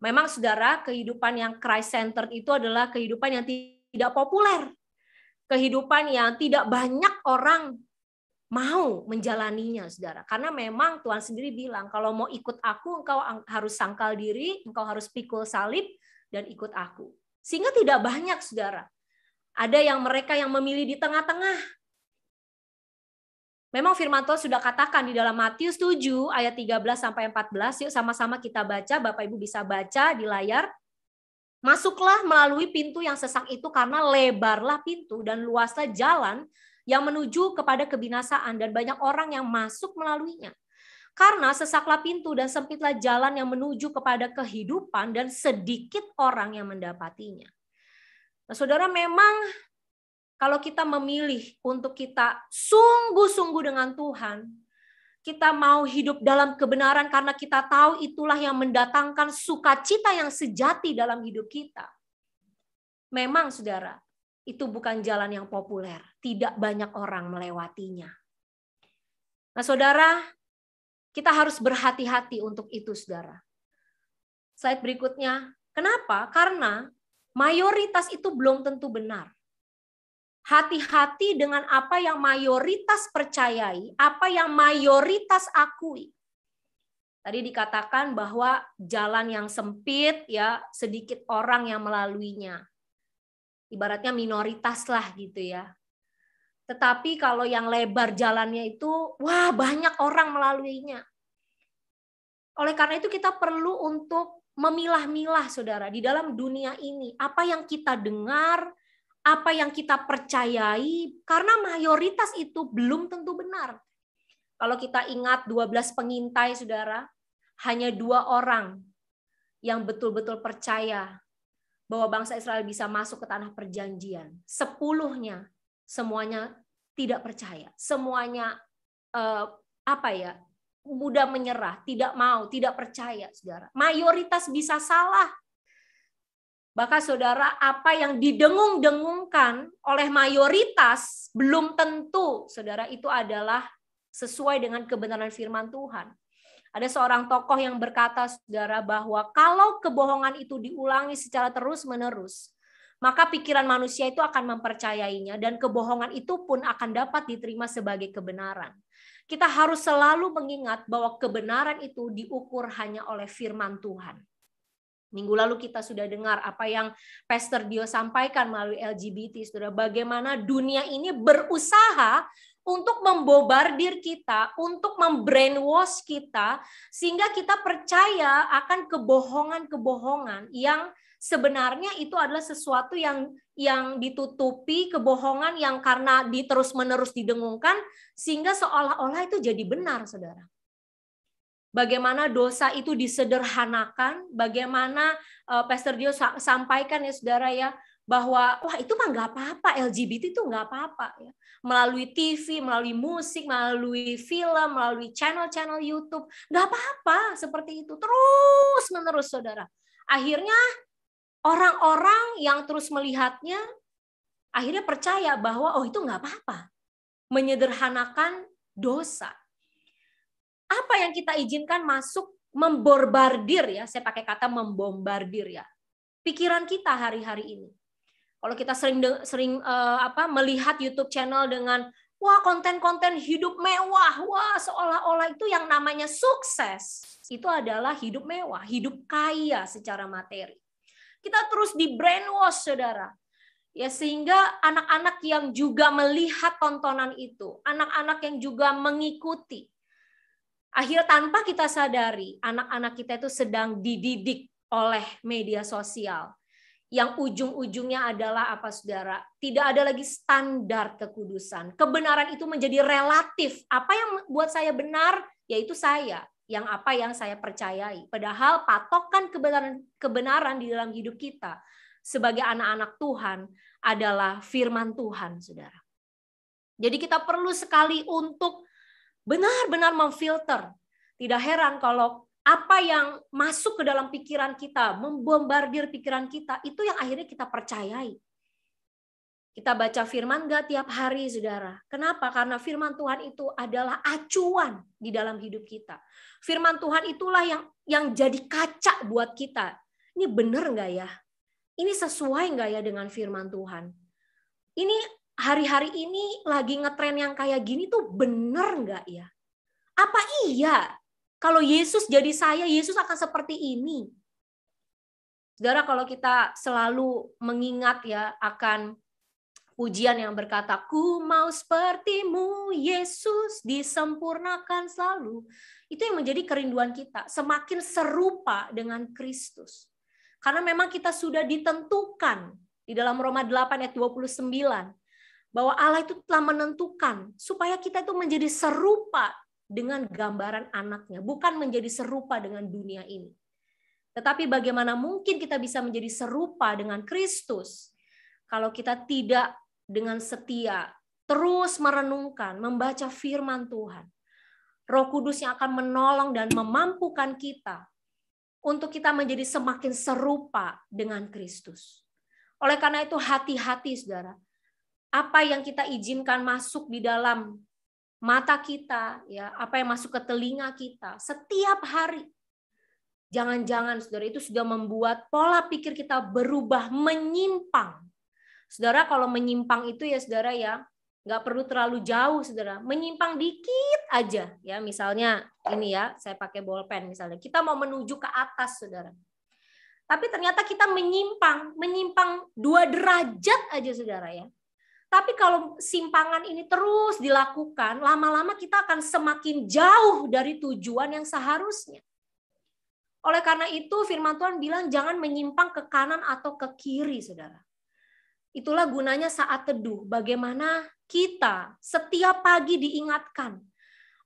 Memang saudara, kehidupan yang Christ-centered itu adalah kehidupan yang tidak populer. Kehidupan yang tidak banyak orang mau menjalaninya, saudara. Karena memang Tuhan sendiri bilang, kalau mau ikut aku, engkau harus sangkal diri, engkau harus pikul salib, dan ikut aku. Sehingga tidak banyak, saudara. Ada yang mereka yang memilih di tengah-tengah. Memang firman Tuhan sudah katakan di dalam Matius 7 ayat 13-14. Yuk sama-sama kita baca, Bapak Ibu bisa baca di layar. Masuklah melalui pintu yang sesak itu karena lebarlah pintu dan luaslah jalan yang menuju kepada kebinasaan dan banyak orang yang masuk melaluinya. Karena sesaklah pintu dan sempitlah jalan yang menuju kepada kehidupan dan sedikit orang yang mendapatinya. Nah, saudara, memang kalau kita memilih untuk kita sungguh-sungguh dengan Tuhan, kita mau hidup dalam kebenaran karena kita tahu itulah yang mendatangkan sukacita yang sejati dalam hidup kita. Memang, saudara, itu bukan jalan yang populer. Tidak banyak orang melewatinya. Nah, saudara, kita harus berhati-hati untuk itu, saudara. Slide berikutnya. Kenapa? Karena mayoritas itu belum tentu benar. Hati-hati dengan apa yang mayoritas percayai, apa yang mayoritas akui. Tadi dikatakan bahwa jalan yang sempit, ya sedikit orang yang melaluinya. Ibaratnya minoritas lah gitu ya. Tetapi kalau yang lebar jalannya itu, wah banyak orang melaluinya. Oleh karena itu kita perlu untuk memilah-milah saudara di dalam dunia ini. Apa yang kita dengar, apa yang kita percayai, karena mayoritas itu belum tentu benar. Kalau kita ingat 12 pengintai saudara, hanya 2 orang yang betul-betul percaya bahwa bangsa Israel bisa masuk ke tanah perjanjian. 10-nya semuanya tidak percaya. Semuanya mudah menyerah, tidak mau, tidak percaya, saudara. Mayoritas bisa salah. Bahkan saudara, apa yang didengung-dengungkan oleh mayoritas belum tentu, saudara, itu adalah sesuai dengan kebenaran firman Tuhan. Ada seorang tokoh yang berkata, saudara, bahwa kalau kebohongan itu diulangi secara terus-menerus, maka pikiran manusia itu akan mempercayainya dan kebohongan itu pun akan dapat diterima sebagai kebenaran. Kita harus selalu mengingat bahwa kebenaran itu diukur hanya oleh firman Tuhan. Minggu lalu kita sudah dengar apa yang Pastor Dio sampaikan melalui LGBT, saudara, bagaimana dunia ini berusaha untuk membombardir kita, untuk membrainwash kita, sehingga kita percaya akan kebohongan-kebohongan yang sebenarnya itu adalah sesuatu yang ditutupi, kebohongan yang karena terus-menerus didengungkan, sehingga seolah-olah itu jadi benar, saudara. Bagaimana dosa itu disederhanakan, bagaimana Pastor Dio sampaikan ya saudara ya, bahwa wah itu mah nggak apa-apa, LGBT itu nggak apa-apa ya. Melalui TV, melalui musik, melalui film, melalui channel-channel YouTube, nggak apa-apa seperti itu terus menerus saudara. Akhirnya orang-orang yang terus melihatnya akhirnya percaya bahwa oh itu nggak apa-apa, menyederhanakan dosa. Apa yang kita izinkan masuk membombardir ya, saya pakai kata membombardir ya, pikiran kita hari-hari ini. Kalau kita sering melihat YouTube channel dengan wah konten-konten hidup mewah, wah seolah-olah itu yang namanya sukses itu adalah hidup mewah, hidup kaya secara materi. Kita terus di brainwash saudara, ya sehingga anak-anak yang juga melihat tontonan itu, anak-anak yang juga mengikuti, akhirnya tanpa kita sadari anak-anak kita itu sedang dididik oleh media sosial. Yang ujung-ujungnya adalah apa saudara? Tidak ada lagi standar kekudusan. Kebenaran itu menjadi relatif. Apa yang buat saya benar, yaitu saya. Yang apa yang saya percayai. Padahal patokan kebenaran di dalam hidup kita sebagai anak-anak Tuhan adalah firman Tuhan, saudara. Jadi kita perlu sekali untuk benar-benar memfilter. Tidak heran kalau apa yang masuk ke dalam pikiran kita, membombardir pikiran kita, itu yang akhirnya kita percayai. Kita baca firman nggak tiap hari, saudara? Kenapa? Karena firman Tuhan itu adalah acuan di dalam hidup kita. Firman Tuhan itulah yang jadi kaca buat kita. Ini benar nggak ya? Ini sesuai nggak ya dengan firman Tuhan? Ini hari-hari ini lagi ngetren yang kayak gini tuh benar nggak ya? Apa iya? Kalau Yesus jadi saya, Yesus akan seperti ini. Saudara, kalau kita selalu mengingat ya akan pujian yang berkata, ku mau sepertimu Yesus disempurnakan selalu. Itu yang menjadi kerinduan kita, semakin serupa dengan Kristus. Karena memang kita sudah ditentukan di dalam Roma 8 ayat 29 bahwa Allah itu telah menentukan supaya kita itu menjadi serupa dengan gambaran anaknya, bukan menjadi serupa dengan dunia ini. Tetapi bagaimana mungkin kita bisa menjadi serupa dengan Kristus kalau kita tidak dengan setia terus merenungkan, membaca firman Tuhan. Roh Kudus yang akan menolong dan memampukan kita untuk kita menjadi semakin serupa dengan Kristus. Oleh karena itu hati-hati saudara. Apa yang kita izinkan masuk di dalam mata kita, ya, apa yang masuk ke telinga kita setiap hari. Jangan-jangan saudara itu sudah membuat pola pikir kita berubah menyimpang. Saudara, kalau menyimpang itu ya saudara ya, nggak perlu terlalu jauh saudara. Menyimpang dikit aja ya, misalnya ini ya, saya pakai bolpen misalnya. Kita mau menuju ke atas saudara. Tapi ternyata kita menyimpang 2 derajat aja saudara ya. Tapi kalau simpangan ini terus dilakukan, lama-lama kita akan semakin jauh dari tujuan yang seharusnya. Oleh karena itu firman Tuhan bilang jangan menyimpang ke kanan atau ke kiri, saudara. Itulah gunanya saat teduh, bagaimana kita setiap pagi diingatkan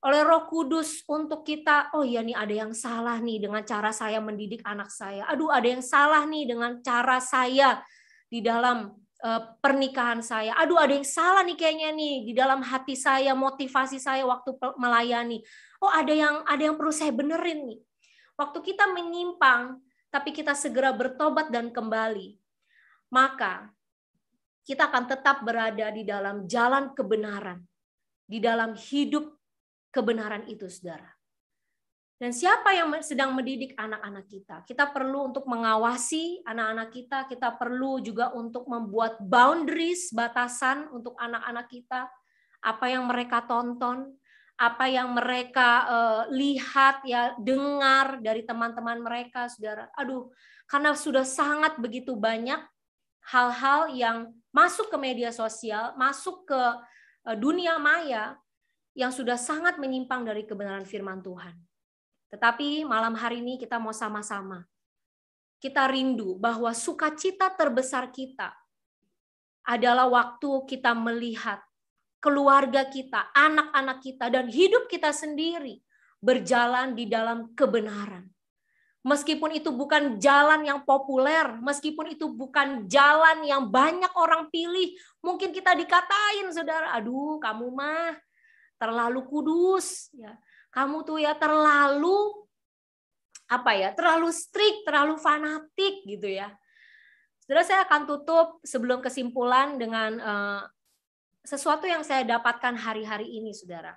oleh Roh Kudus untuk kita, oh iya nih ada yang salah nih dengan cara saya mendidik anak saya. Aduh ada yang salah nih dengan cara saya di dalam pernikahan saya. Aduh ada yang salah nih kayaknya nih di dalam hati saya, motivasi saya waktu melayani. Oh ada yang perlu saya benerin nih. Waktu kita menyimpang, tapi kita segera bertobat dan kembali, maka kita akan tetap berada di dalam jalan kebenaran, di dalam hidup kebenaran itu, saudara. Dan siapa yang sedang mendidik anak-anak kita? Kita perlu untuk mengawasi anak-anak kita, kita perlu juga untuk membuat boundaries, batasan untuk anak-anak kita, apa yang mereka tonton, apa yang mereka lihat, ya dengar dari teman-teman mereka, saudara. Aduh, karena sudah sangat begitu banyak hal-hal yang masuk ke media sosial, masuk ke dunia maya, yang sudah sangat menyimpang dari kebenaran firman Tuhan. Tetapi malam hari ini kita mau sama-sama. Kita rindu bahwa sukacita terbesar kita adalah waktu kita melihat keluarga kita, anak-anak kita, dan hidup kita sendiri berjalan di dalam kebenaran. Meskipun itu bukan jalan yang populer, meskipun itu bukan jalan yang banyak orang pilih, mungkin kita dikatain, saudara, aduh kamu mah terlalu kudus, ya. Kamu tuh ya terlalu terlalu strict, terlalu fanatik gitu ya. Saudara, saya akan tutup sebelum kesimpulan dengan sesuatu yang saya dapatkan hari-hari ini, saudara.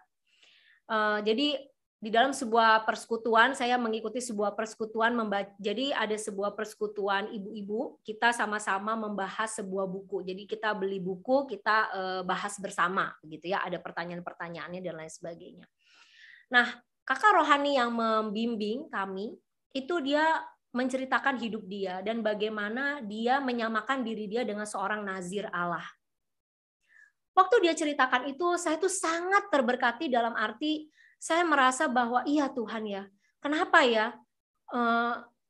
Jadi di dalam sebuah persekutuan, saya mengikuti sebuah persekutuan, jadi ada sebuah persekutuan ibu-ibu, kita sama-sama membahas sebuah buku. Jadi kita beli buku, kita bahas bersama, gitu ya. Ada pertanyaan-pertanyaannya dan lain sebagainya. Nah, kakak rohani yang membimbing kami, itu dia menceritakan hidup dia dan bagaimana dia menyamakan diri dia dengan seorang nazir Allah. Waktu dia ceritakan itu, saya tuh sangat terberkati dalam arti saya merasa bahwa iya Tuhan ya, kenapa ya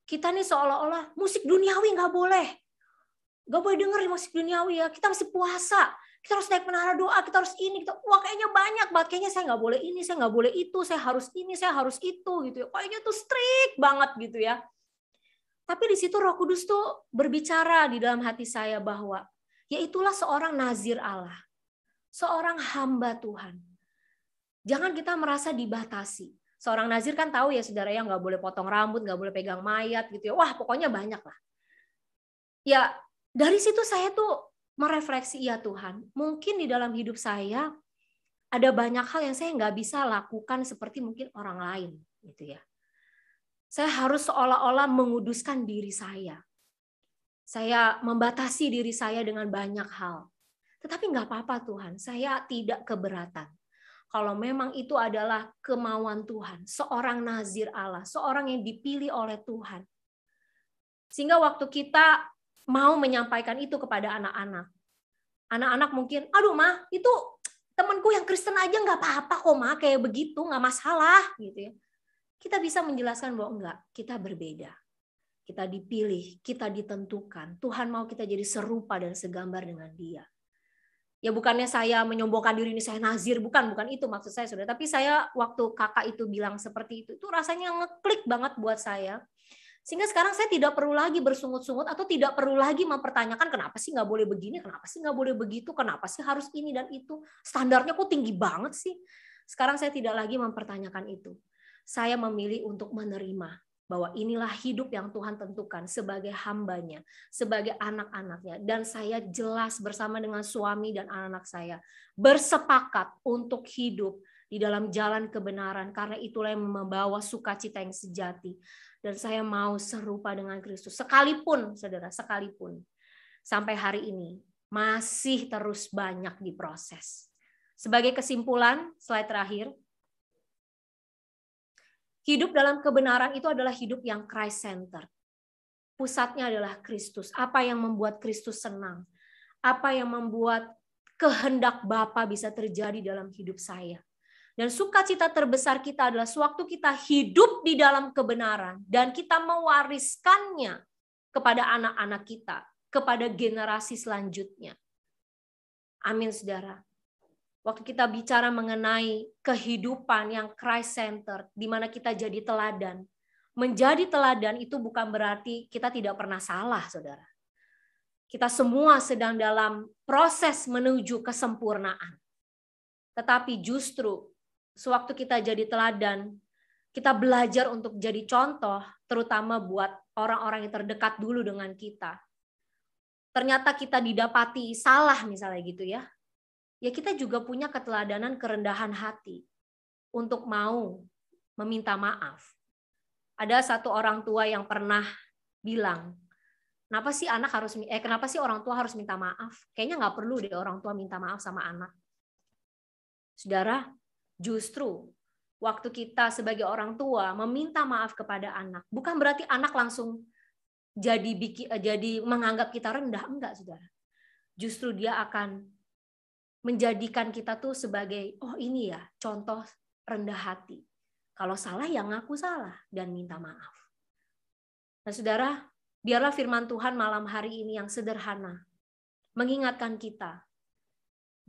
kita nih seolah-olah musik duniawi nggak boleh dengerin musik duniawi ya, kita mesti puasa. Kita harus naik menara doa, kita harus ini, wah kayaknya banyak banget, kayaknya saya nggak boleh ini, saya nggak boleh itu, saya harus ini, saya harus itu, gitu ya. Kayaknya tuh strict banget gitu ya. Tapi di situ Roh Kudus tuh berbicara di dalam hati saya bahwa ya itulah seorang nazir Allah, seorang hamba Tuhan. Jangan kita merasa dibatasi. Seorang nazir kan tahu ya saudara ya, nggak boleh potong rambut, nggak boleh pegang mayat gitu ya. Wah pokoknya banyak lah. Ya dari situ saya tuh merefleksi, ya Tuhan, mungkin di dalam hidup saya ada banyak hal yang saya nggak bisa lakukan seperti mungkin orang lain, gitu ya. Saya harus seolah-olah menguduskan diri saya. Saya membatasi diri saya dengan banyak hal. Tetapi nggak apa-apa Tuhan, saya tidak keberatan. Kalau memang itu adalah kemauan Tuhan, seorang nazir Allah, seorang yang dipilih oleh Tuhan. Sehingga waktu kita mau menyampaikan itu kepada anak-anak. Anak-anak mungkin, aduh mah itu temanku yang Kristen aja nggak apa-apa kok mah kayak begitu, nggak masalah gitu ya. Kita bisa menjelaskan bahwa enggak, kita berbeda. Kita dipilih, kita ditentukan. Tuhan mau kita jadi serupa dan segambar dengan Dia. Ya bukannya saya menyombongkan diri ini saya nazir, bukan itu maksud saya saudara. Tapi saya waktu kakak itu bilang seperti itu rasanya ngeklik banget buat saya. Sehingga sekarang saya tidak perlu lagi bersungut-sungut atau tidak perlu lagi mempertanyakan kenapa sih nggak boleh begini, kenapa sih nggak boleh begitu, kenapa sih harus ini dan itu. Standarnya kok tinggi banget sih. Sekarang saya tidak lagi mempertanyakan itu. Saya memilih untuk menerima bahwa inilah hidup yang Tuhan tentukan sebagai hambanya, sebagai anak-anaknya. Dan saya jelas bersama dengan suami dan anak-anak saya bersepakat untuk hidup di dalam jalan kebenaran. Karena itulah yang membawa sukacita yang sejati. Dan saya mau serupa dengan Kristus. Sekalipun, saudara, sekalipun. Sampai hari ini masih terus banyak diproses. Sebagai kesimpulan, slide terakhir. Hidup dalam kebenaran itu adalah hidup yang Christ-centered. Pusatnya adalah Kristus. Apa yang membuat Kristus senang? Apa yang membuat kehendak Bapa bisa terjadi dalam hidup saya. Dan sukacita terbesar kita adalah sewaktu kita hidup di dalam kebenaran dan kita mewariskannya kepada anak-anak kita, kepada generasi selanjutnya. Amin, saudara. Waktu kita bicara mengenai kehidupan yang Christ-centered, di mana kita jadi teladan. Menjadi teladan itu bukan berarti kita tidak pernah salah, saudara. Kita semua sedang dalam proses menuju kesempurnaan. Tetapi justru sewaktu kita jadi teladan, kita belajar untuk jadi contoh, terutama buat orang-orang yang terdekat dulu dengan kita. Ternyata kita didapati salah misalnya gitu ya. Ya kita juga punya keteladanan kerendahan hati untuk mau meminta maaf. Ada satu orang tua yang pernah bilang, kenapa sih orang tua harus minta maaf? Kayaknya nggak perlu deh orang tua minta maaf sama anak. Saudara, justru waktu kita sebagai orang tua meminta maaf kepada anak, bukan berarti anak langsung jadi menganggap kita rendah, enggak, saudara. Justru dia akan menjadikan kita tuh sebagai, oh ini ya contoh rendah hati. Kalau salah ya ngaku salah dan minta maaf. Nah saudara, biarlah firman Tuhan malam hari ini yang sederhana mengingatkan kita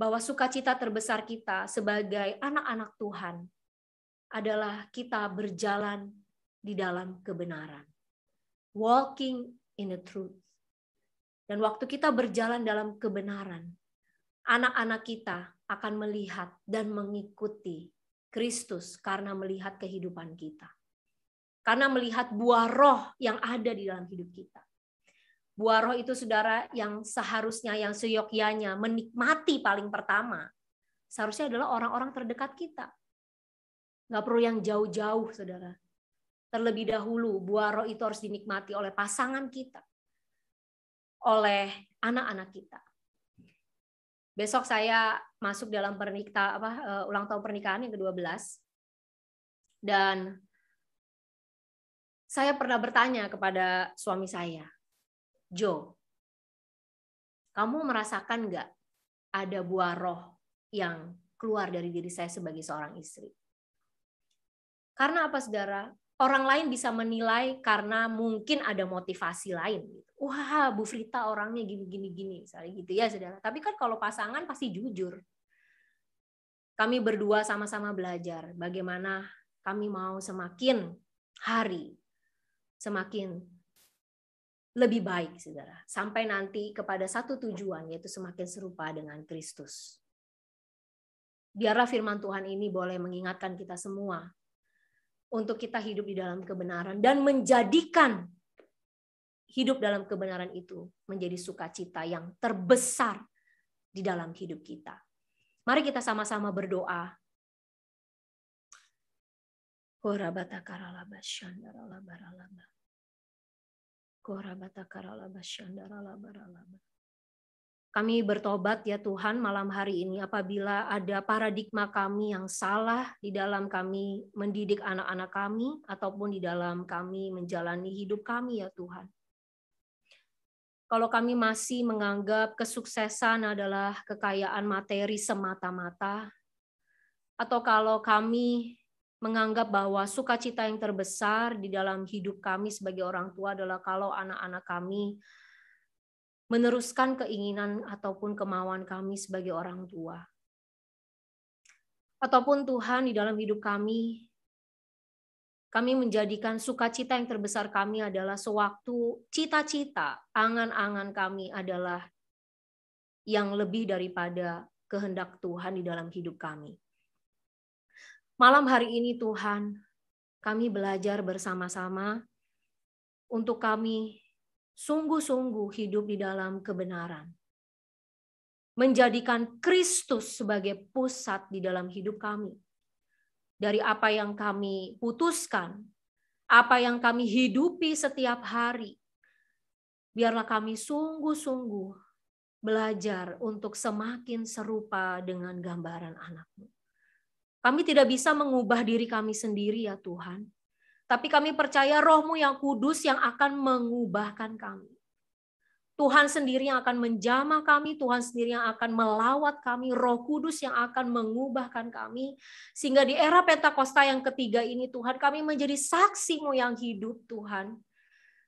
bahwa sukacita terbesar kita sebagai anak-anak Tuhan adalah kita berjalan di dalam kebenaran. Walking in the truth. Dan waktu kita berjalan dalam kebenaran, anak-anak kita akan melihat dan mengikuti Kristus karena melihat kehidupan kita. Karena melihat buah roh yang ada di dalam hidup kita. Buah roh itu saudara yang seharusnya, yang seyogyanya menikmati paling pertama. Seharusnya adalah orang-orang terdekat kita. Nggak perlu yang jauh-jauh saudara. Terlebih dahulu buah roh itu harus dinikmati oleh pasangan kita. Oleh anak-anak kita. Besok saya masuk dalam ulang tahun pernikahan yang ke-12. Dan saya pernah bertanya kepada suami saya, Jo, kamu merasakan nggak ada buah roh yang keluar dari diri saya sebagai seorang istri? Karena apa, saudara? Orang lain bisa menilai karena mungkin ada motivasi lain. Wah, Bu Frita orangnya gini-gini, misalnya gitu ya, saudara. Tapi kan kalau pasangan pasti jujur. Kami berdua sama-sama belajar bagaimana kami mau semakin hari, semakin lebih baik, saudara. Sampai nanti kepada satu tujuan, yaitu semakin serupa dengan Kristus. Biarlah firman Tuhan ini boleh mengingatkan kita semua untuk kita hidup di dalam kebenaran dan menjadikan hidup dalam kebenaran itu menjadi sukacita yang terbesar di dalam hidup kita. Mari kita sama-sama berdoa. Kami bertobat ya Tuhan malam hari ini apabila ada paradigma kami yang salah di dalam kami mendidik anak-anak kami ataupun di dalam kami menjalani hidup kami ya Tuhan. Kalau kami masih menganggap kesuksesan adalah kekayaan materi semata-mata, atau kalau kami menganggap bahwa sukacita yang terbesar di dalam hidup kami sebagai orang tua adalah kalau anak-anak kami meneruskan keinginan ataupun kemauan kami sebagai orang tua. Ataupun Tuhan di dalam hidup kami menjadikan sukacita yang terbesar kami adalah sewaktu cita-cita, angan-angan kami adalah yang lebih daripada kehendak Tuhan di dalam hidup kami. Malam hari ini Tuhan, kami belajar bersama-sama untuk kami sungguh-sungguh hidup di dalam kebenaran. Menjadikan Kristus sebagai pusat di dalam hidup kami. Dari apa yang kami putuskan, apa yang kami hidupi setiap hari. Biarlah kami sungguh-sungguh belajar untuk semakin serupa dengan gambaran anak-Mu. Kami tidak bisa mengubah diri kami sendiri ya Tuhan. Tapi kami percaya Roh-Mu yang kudus yang akan mengubahkan kami. Tuhan sendiri yang akan menjamah kami, Tuhan sendiri yang akan melawat kami, Roh Kudus yang akan mengubahkan kami. Sehingga di era Pentakosta yang ketiga ini Tuhan, kami menjadi saksi-Mu yang hidup Tuhan.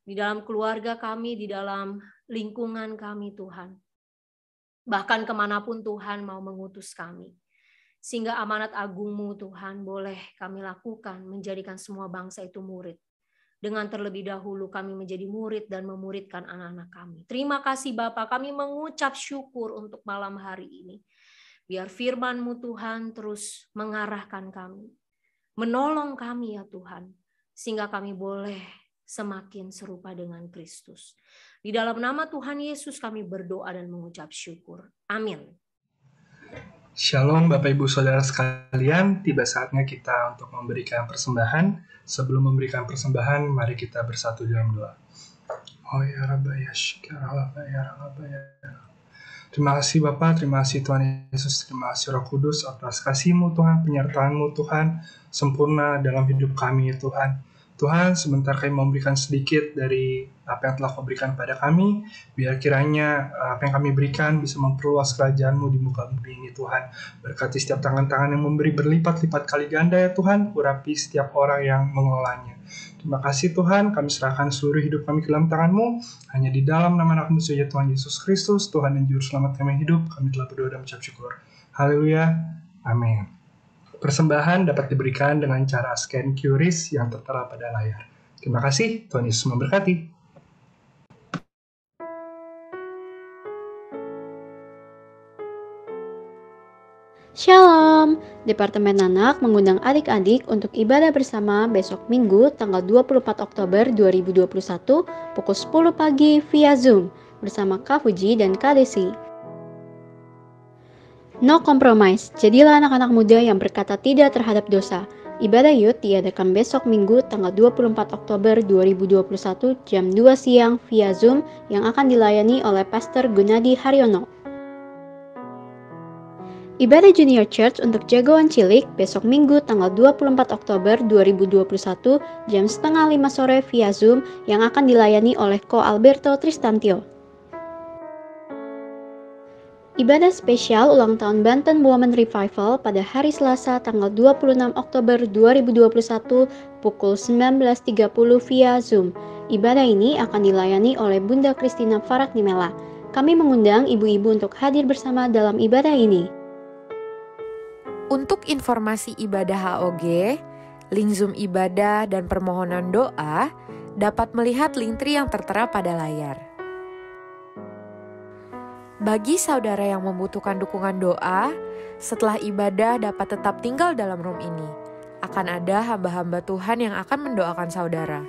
Di dalam keluarga kami, di dalam lingkungan kami Tuhan. Bahkan kemanapun Tuhan mau mengutus kami. Sehingga amanat agung-Mu Tuhan boleh kami lakukan, menjadikan semua bangsa itu murid. Dengan terlebih dahulu kami menjadi murid dan memuridkan anak-anak kami. Terima kasih Bapa, kami mengucap syukur untuk malam hari ini. Biar firman-Mu Tuhan terus mengarahkan kami. Menolong kami ya Tuhan. Sehingga kami boleh semakin serupa dengan Kristus. Di dalam nama Tuhan Yesus kami berdoa dan mengucap syukur. Amin. Shalom Bapak Ibu Saudara sekalian, tiba saatnya kita untuk memberikan persembahan. Sebelum memberikan persembahan, mari kita bersatu dalam doa. Oh ya Rabbi ya Terima kasih Bapa, terima kasih Tuhan Yesus, terima kasih Roh Kudus atas kasih-Mu Tuhan, penyertaan-Mu Tuhan, sempurna dalam hidup kami Tuhan. Tuhan, sebentar kami memberikan sedikit dari apa yang telah Kau berikan pada kami, biar kiranya apa yang kami berikan bisa memperluas kerajaan-Mu di muka bumi ini Tuhan. Berkati setiap tangan-tangan yang memberi berlipat-lipat kali ganda ya Tuhan, urapi setiap orang yang mengelolanya. Terima kasih Tuhan, kami serahkan seluruh hidup kami ke dalam tangan-Mu, hanya di dalam nama anak-Mu saja Tuhan Yesus Kristus, Tuhan dan Juru Selamat kami hidup, kami telah berdoa dan mengucap syukur. Haleluya, amin. Persembahan dapat diberikan dengan cara scan QRIS yang tertera pada layar. Terima kasih, Tuhan Yesus memberkati. Shalom! Departemen Anak mengundang adik-adik untuk ibadah bersama besok Minggu tanggal 24 Oktober 2021 pukul 10 pagi via Zoom bersama Kak Fuji dan Kak Desi. No compromise, jadilah anak-anak muda yang berkata tidak terhadap dosa. Ibadah Youth diadakan besok Minggu tanggal 24 Oktober 2021 jam 2 siang via Zoom yang akan dilayani oleh Pastor Gunadi Haryono. Ibadah Junior Church untuk jagoan cilik besok Minggu tanggal 24 Oktober 2021 jam 4:30 sore via Zoom yang akan dilayani oleh Ko Alberto Tristantio. Ibadah spesial ulang tahun Banten Women Revival pada hari Selasa tanggal 26 Oktober 2021 pukul 19.30 via Zoom. Ibadah ini akan dilayani oleh Bunda Christina Faraknimela. Kami mengundang ibu-ibu untuk hadir bersama dalam ibadah ini. Untuk informasi ibadah HOG, link Zoom ibadah dan permohonan doa, dapat melihat link tree yang tertera pada layar. Bagi saudara yang membutuhkan dukungan doa, setelah ibadah dapat tetap tinggal dalam room ini. Akan ada hamba-hamba Tuhan yang akan mendoakan saudara.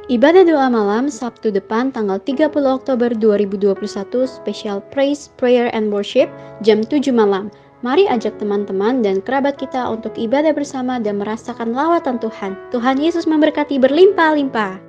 Ibadah doa malam Sabtu depan tanggal 30 Oktober 2021 spesial Praise, Prayer, and Worship jam 7 malam. Mari ajak teman-teman dan kerabat kita untuk ibadah bersama dan merasakan lawatan Tuhan. Tuhan Yesus memberkati berlimpah-limpah.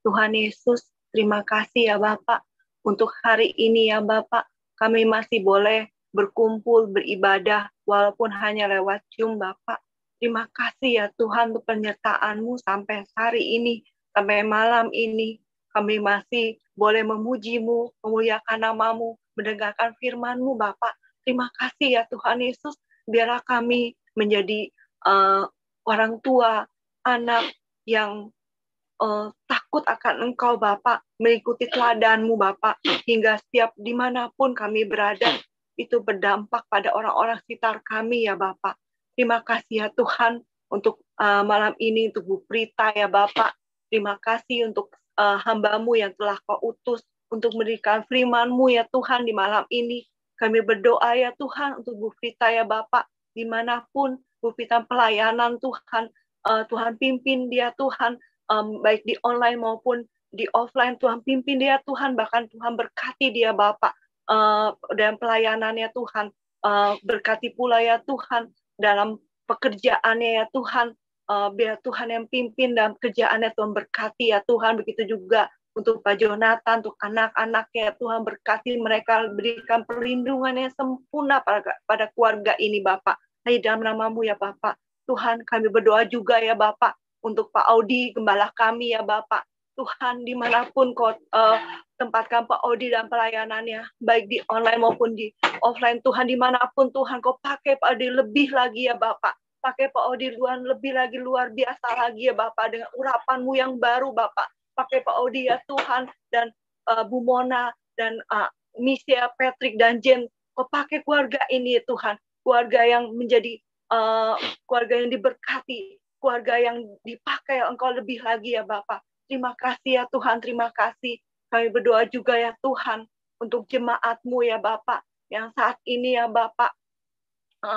Tuhan Yesus, terima kasih ya Bapak. Untuk hari ini ya Bapak, kami masih boleh berkumpul, beribadah, walaupun hanya lewat Zoom Bapak. Terima kasih ya Tuhan untuk penyertaan-Mu sampai hari ini, sampai malam ini. Kami masih boleh memuji-Mu, memuliakan nama-Mu, mendengarkan firman-Mu Bapak. Terima kasih ya Tuhan Yesus, biarlah kami menjadi orang tua, anak yang takut akan Engkau Bapak, mengikuti teladan-Mu Bapak, hingga setiap dimanapun kami berada, itu berdampak pada orang-orang sekitar kami ya Bapak. Terima kasih ya Tuhan untuk malam ini, untuk Bu Prita ya Bapak. Terima kasih untuk hamba-Mu yang telah Kau utus untuk memberikan firman-Mu ya Tuhan di malam ini. Kami berdoa ya Tuhan untuk Bu Prita ya Bapak, dimanapun Bu Prita pelayanan Tuhan, Tuhan pimpin dia Tuhan, baik di online maupun di offline, Tuhan pimpin dia Tuhan, bahkan Tuhan berkati dia Bapak dalam pelayanannya Tuhan, berkati pula ya Tuhan dalam pekerjaannya ya Tuhan, biar Tuhan yang pimpin dalam kerjaannya, Tuhan berkati ya Tuhan. Begitu juga untuk Pak Jonathan, untuk anak-anaknya Tuhan berkati mereka, berikan perlindungan yang sempurna pada keluarga ini Bapak. Di dalam nama-Mu ya Bapak, Tuhan kami berdoa juga ya Bapak, untuk Pak Audi, gembala kami ya Bapak. Tuhan, dimanapun Kau tempatkan Pak Audi dan pelayanannya, baik di online maupun di offline, Tuhan, dimanapun Tuhan Kau pakai Pak Audi lebih lagi ya Bapak. Pakai Pak Audi lebih lagi, luar biasa lagi ya Bapak, dengan urapan-Mu yang baru Bapak. Pakai Pak Audi ya Tuhan, dan Bu Mona, dan Misha, Patrick, dan Jen. Kau pakai keluarga ini ya Tuhan, keluarga yang menjadi keluarga yang diberkati, keluarga yang dipakai Engkau lebih lagi ya Bapak. Terima kasih ya Tuhan, terima kasih. Kami berdoa juga ya Tuhan untuk jemaat-Mu ya Bapak, yang saat ini ya Bapak,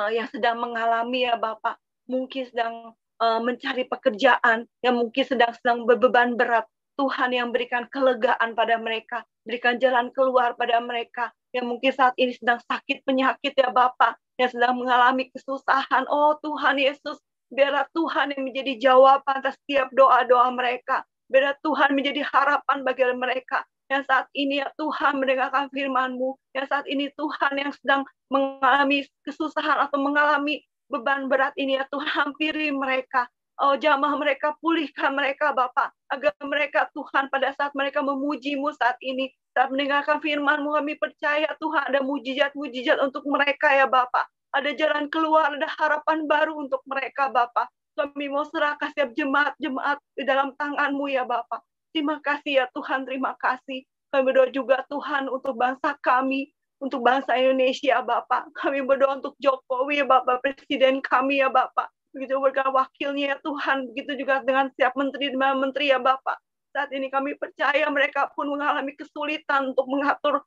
yang sedang mengalami ya Bapak, mungkin sedang mencari pekerjaan, yang mungkin sedang berbeban berat. Tuhan yang berikan kelegaan pada mereka, berikan jalan keluar pada mereka, yang mungkin saat ini sedang sakit penyakit ya Bapak, yang sedang mengalami kesusahan. Oh Tuhan Yesus, biarlah Tuhan yang menjadi jawaban atas setiap doa-doa mereka. Biarlah Tuhan menjadi harapan bagi mereka yang saat ini ya Tuhan mendengarkan firman-Mu, yang saat ini Tuhan yang sedang mengalami kesusahan atau mengalami beban berat ini ya Tuhan, hampiri mereka. Oh, jamah mereka, pulihkan mereka Bapak, agar mereka Tuhan pada saat mereka memuji-Mu saat ini, saat mendengarkan firman-Mu, kami percaya Tuhan ada mujizat-mujizat untuk mereka ya Bapak. Ada jalan keluar, ada harapan baru untuk mereka Bapak. Kami mau serahkan setiap jemaat-jemaat di dalam tangan-Mu ya Bapak. Terima kasih ya Tuhan, terima kasih. Kami berdoa juga Tuhan untuk bangsa kami, untuk bangsa Indonesia Bapak. Kami berdoa untuk Jokowi ya Bapak, Presiden kami ya Bapak. Begitu juga wakilnya ya Tuhan, begitu juga dengan setiap menteri ya Bapak. Saat ini kami percaya mereka pun mengalami kesulitan untuk mengatur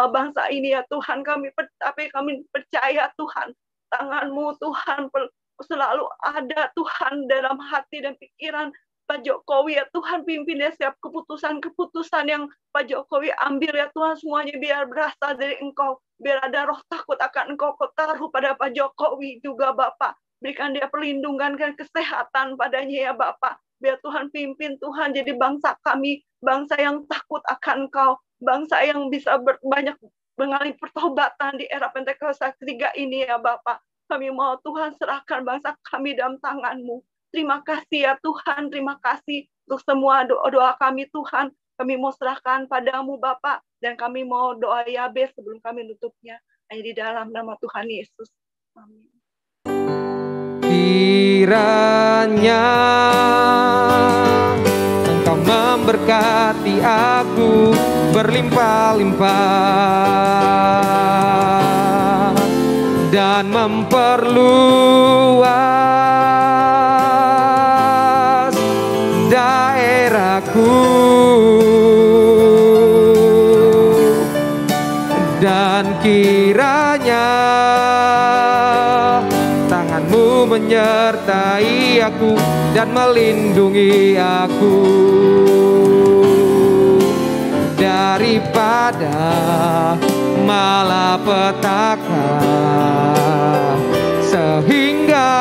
bangsa ini ya Tuhan. Tapi kami percaya Tuhan, tangan-Mu Tuhan selalu ada Tuhan dalam hati dan pikiran Pak Jokowi ya Tuhan. Pimpin dia setiap keputusan yang Pak Jokowi ambil ya Tuhan, semuanya biar berasal dari Engkau, biar ada roh takut akan Engkau Kau taruh pada Pak Jokowi juga Bapak. Berikan dia perlindungan dan kesehatan padanya ya Bapak. Biar Tuhan pimpin Tuhan jadi bangsa kami, bangsa yang takut akan Engkau, bangsa yang bisa banyak mengalami pertobatan di era Pentakosta ketiga ini ya Bapak. Kami mau Tuhan serahkan bangsa kami dalam tangan-Mu. Terima kasih ya Tuhan, terima kasih untuk semua doa-doa kami Tuhan. Kami mau serahkan padamu Bapak, dan kami mau doa Yabes sebelum kami tutupnya. Hanya di dalam nama Tuhan Yesus. Amin. Kiranya Engkau memberkati aku berlimpah-limpah dan memperluas daerahku, dan kiranya tangan-Mu menyertai aku dan melindungi aku daripada malapetaka, sehingga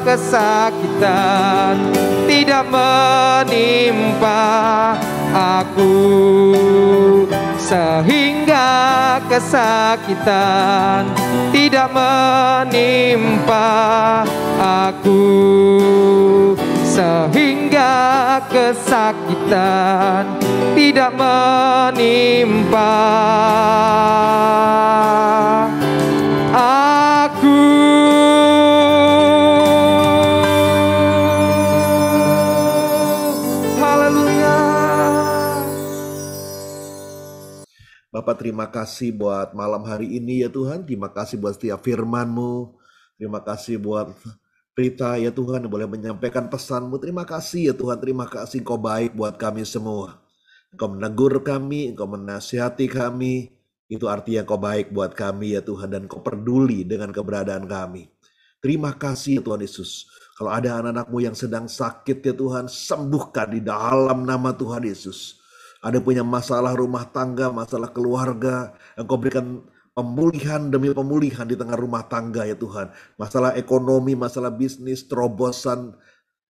kesakitan tidak menimpa aku, sehingga kesakitan tidak menimpa aku, sehingga kesakitan tidak menimpa aku. Haleluya. Bapak, terima kasih buat malam hari ini ya Tuhan. Terima kasih buat setiap firman-Mu. Terima kasih buat Rita ya Tuhan yang boleh menyampaikan pesan-Mu. Terima kasih ya Tuhan. Terima kasih Engkau baik buat kami semua. Engkau menegur kami, Engkau menasihati kami. Itu artinya Engkau baik buat kami ya Tuhan, dan Engkau peduli dengan keberadaan kami. Terima kasih ya Tuhan Yesus. Kalau ada anak-anak-Mu yang sedang sakit ya Tuhan, sembuhkan di dalam nama Tuhan Yesus. Ada punya masalah rumah tangga, masalah keluarga, Engkau berikan pemulihan demi pemulihan di tengah rumah tangga ya Tuhan. Masalah ekonomi, masalah bisnis, terobosan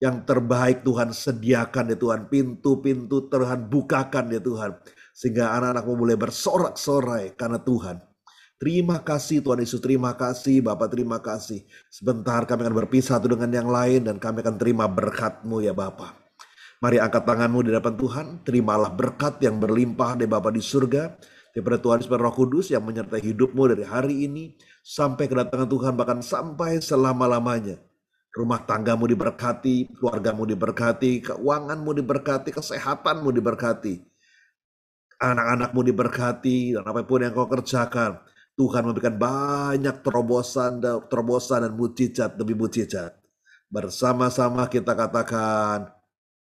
yang terbaik Tuhan sediakan ya Tuhan. Pintu-pintu Tuhan bukakan ya Tuhan. Sehingga anak-anak-Mu boleh bersorak-sorai karena Tuhan. Terima kasih Tuhan Yesus, terima kasih Bapak, terima kasih. Sebentar kami akan berpisah satu dengan yang lain dan kami akan terima berkat-Mu ya Bapak. Mari angkat tanganmu di depan Tuhan, terimalah berkat yang berlimpah dari Bapa di surga, daripada Tuhan Yesus Roh Kudus yang menyertai hidupmu dari hari ini sampai kedatangan Tuhan, bahkan sampai selama-lamanya. Rumah tanggamu diberkati, keluargamu diberkati, keuanganmu diberkati, kesehatanmu diberkati, anak-anakmu diberkati, dan apapun yang kau kerjakan, Tuhan memberikan banyak terobosan dan mujizat demi mujizat. Bersama-sama kita katakan,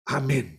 amin.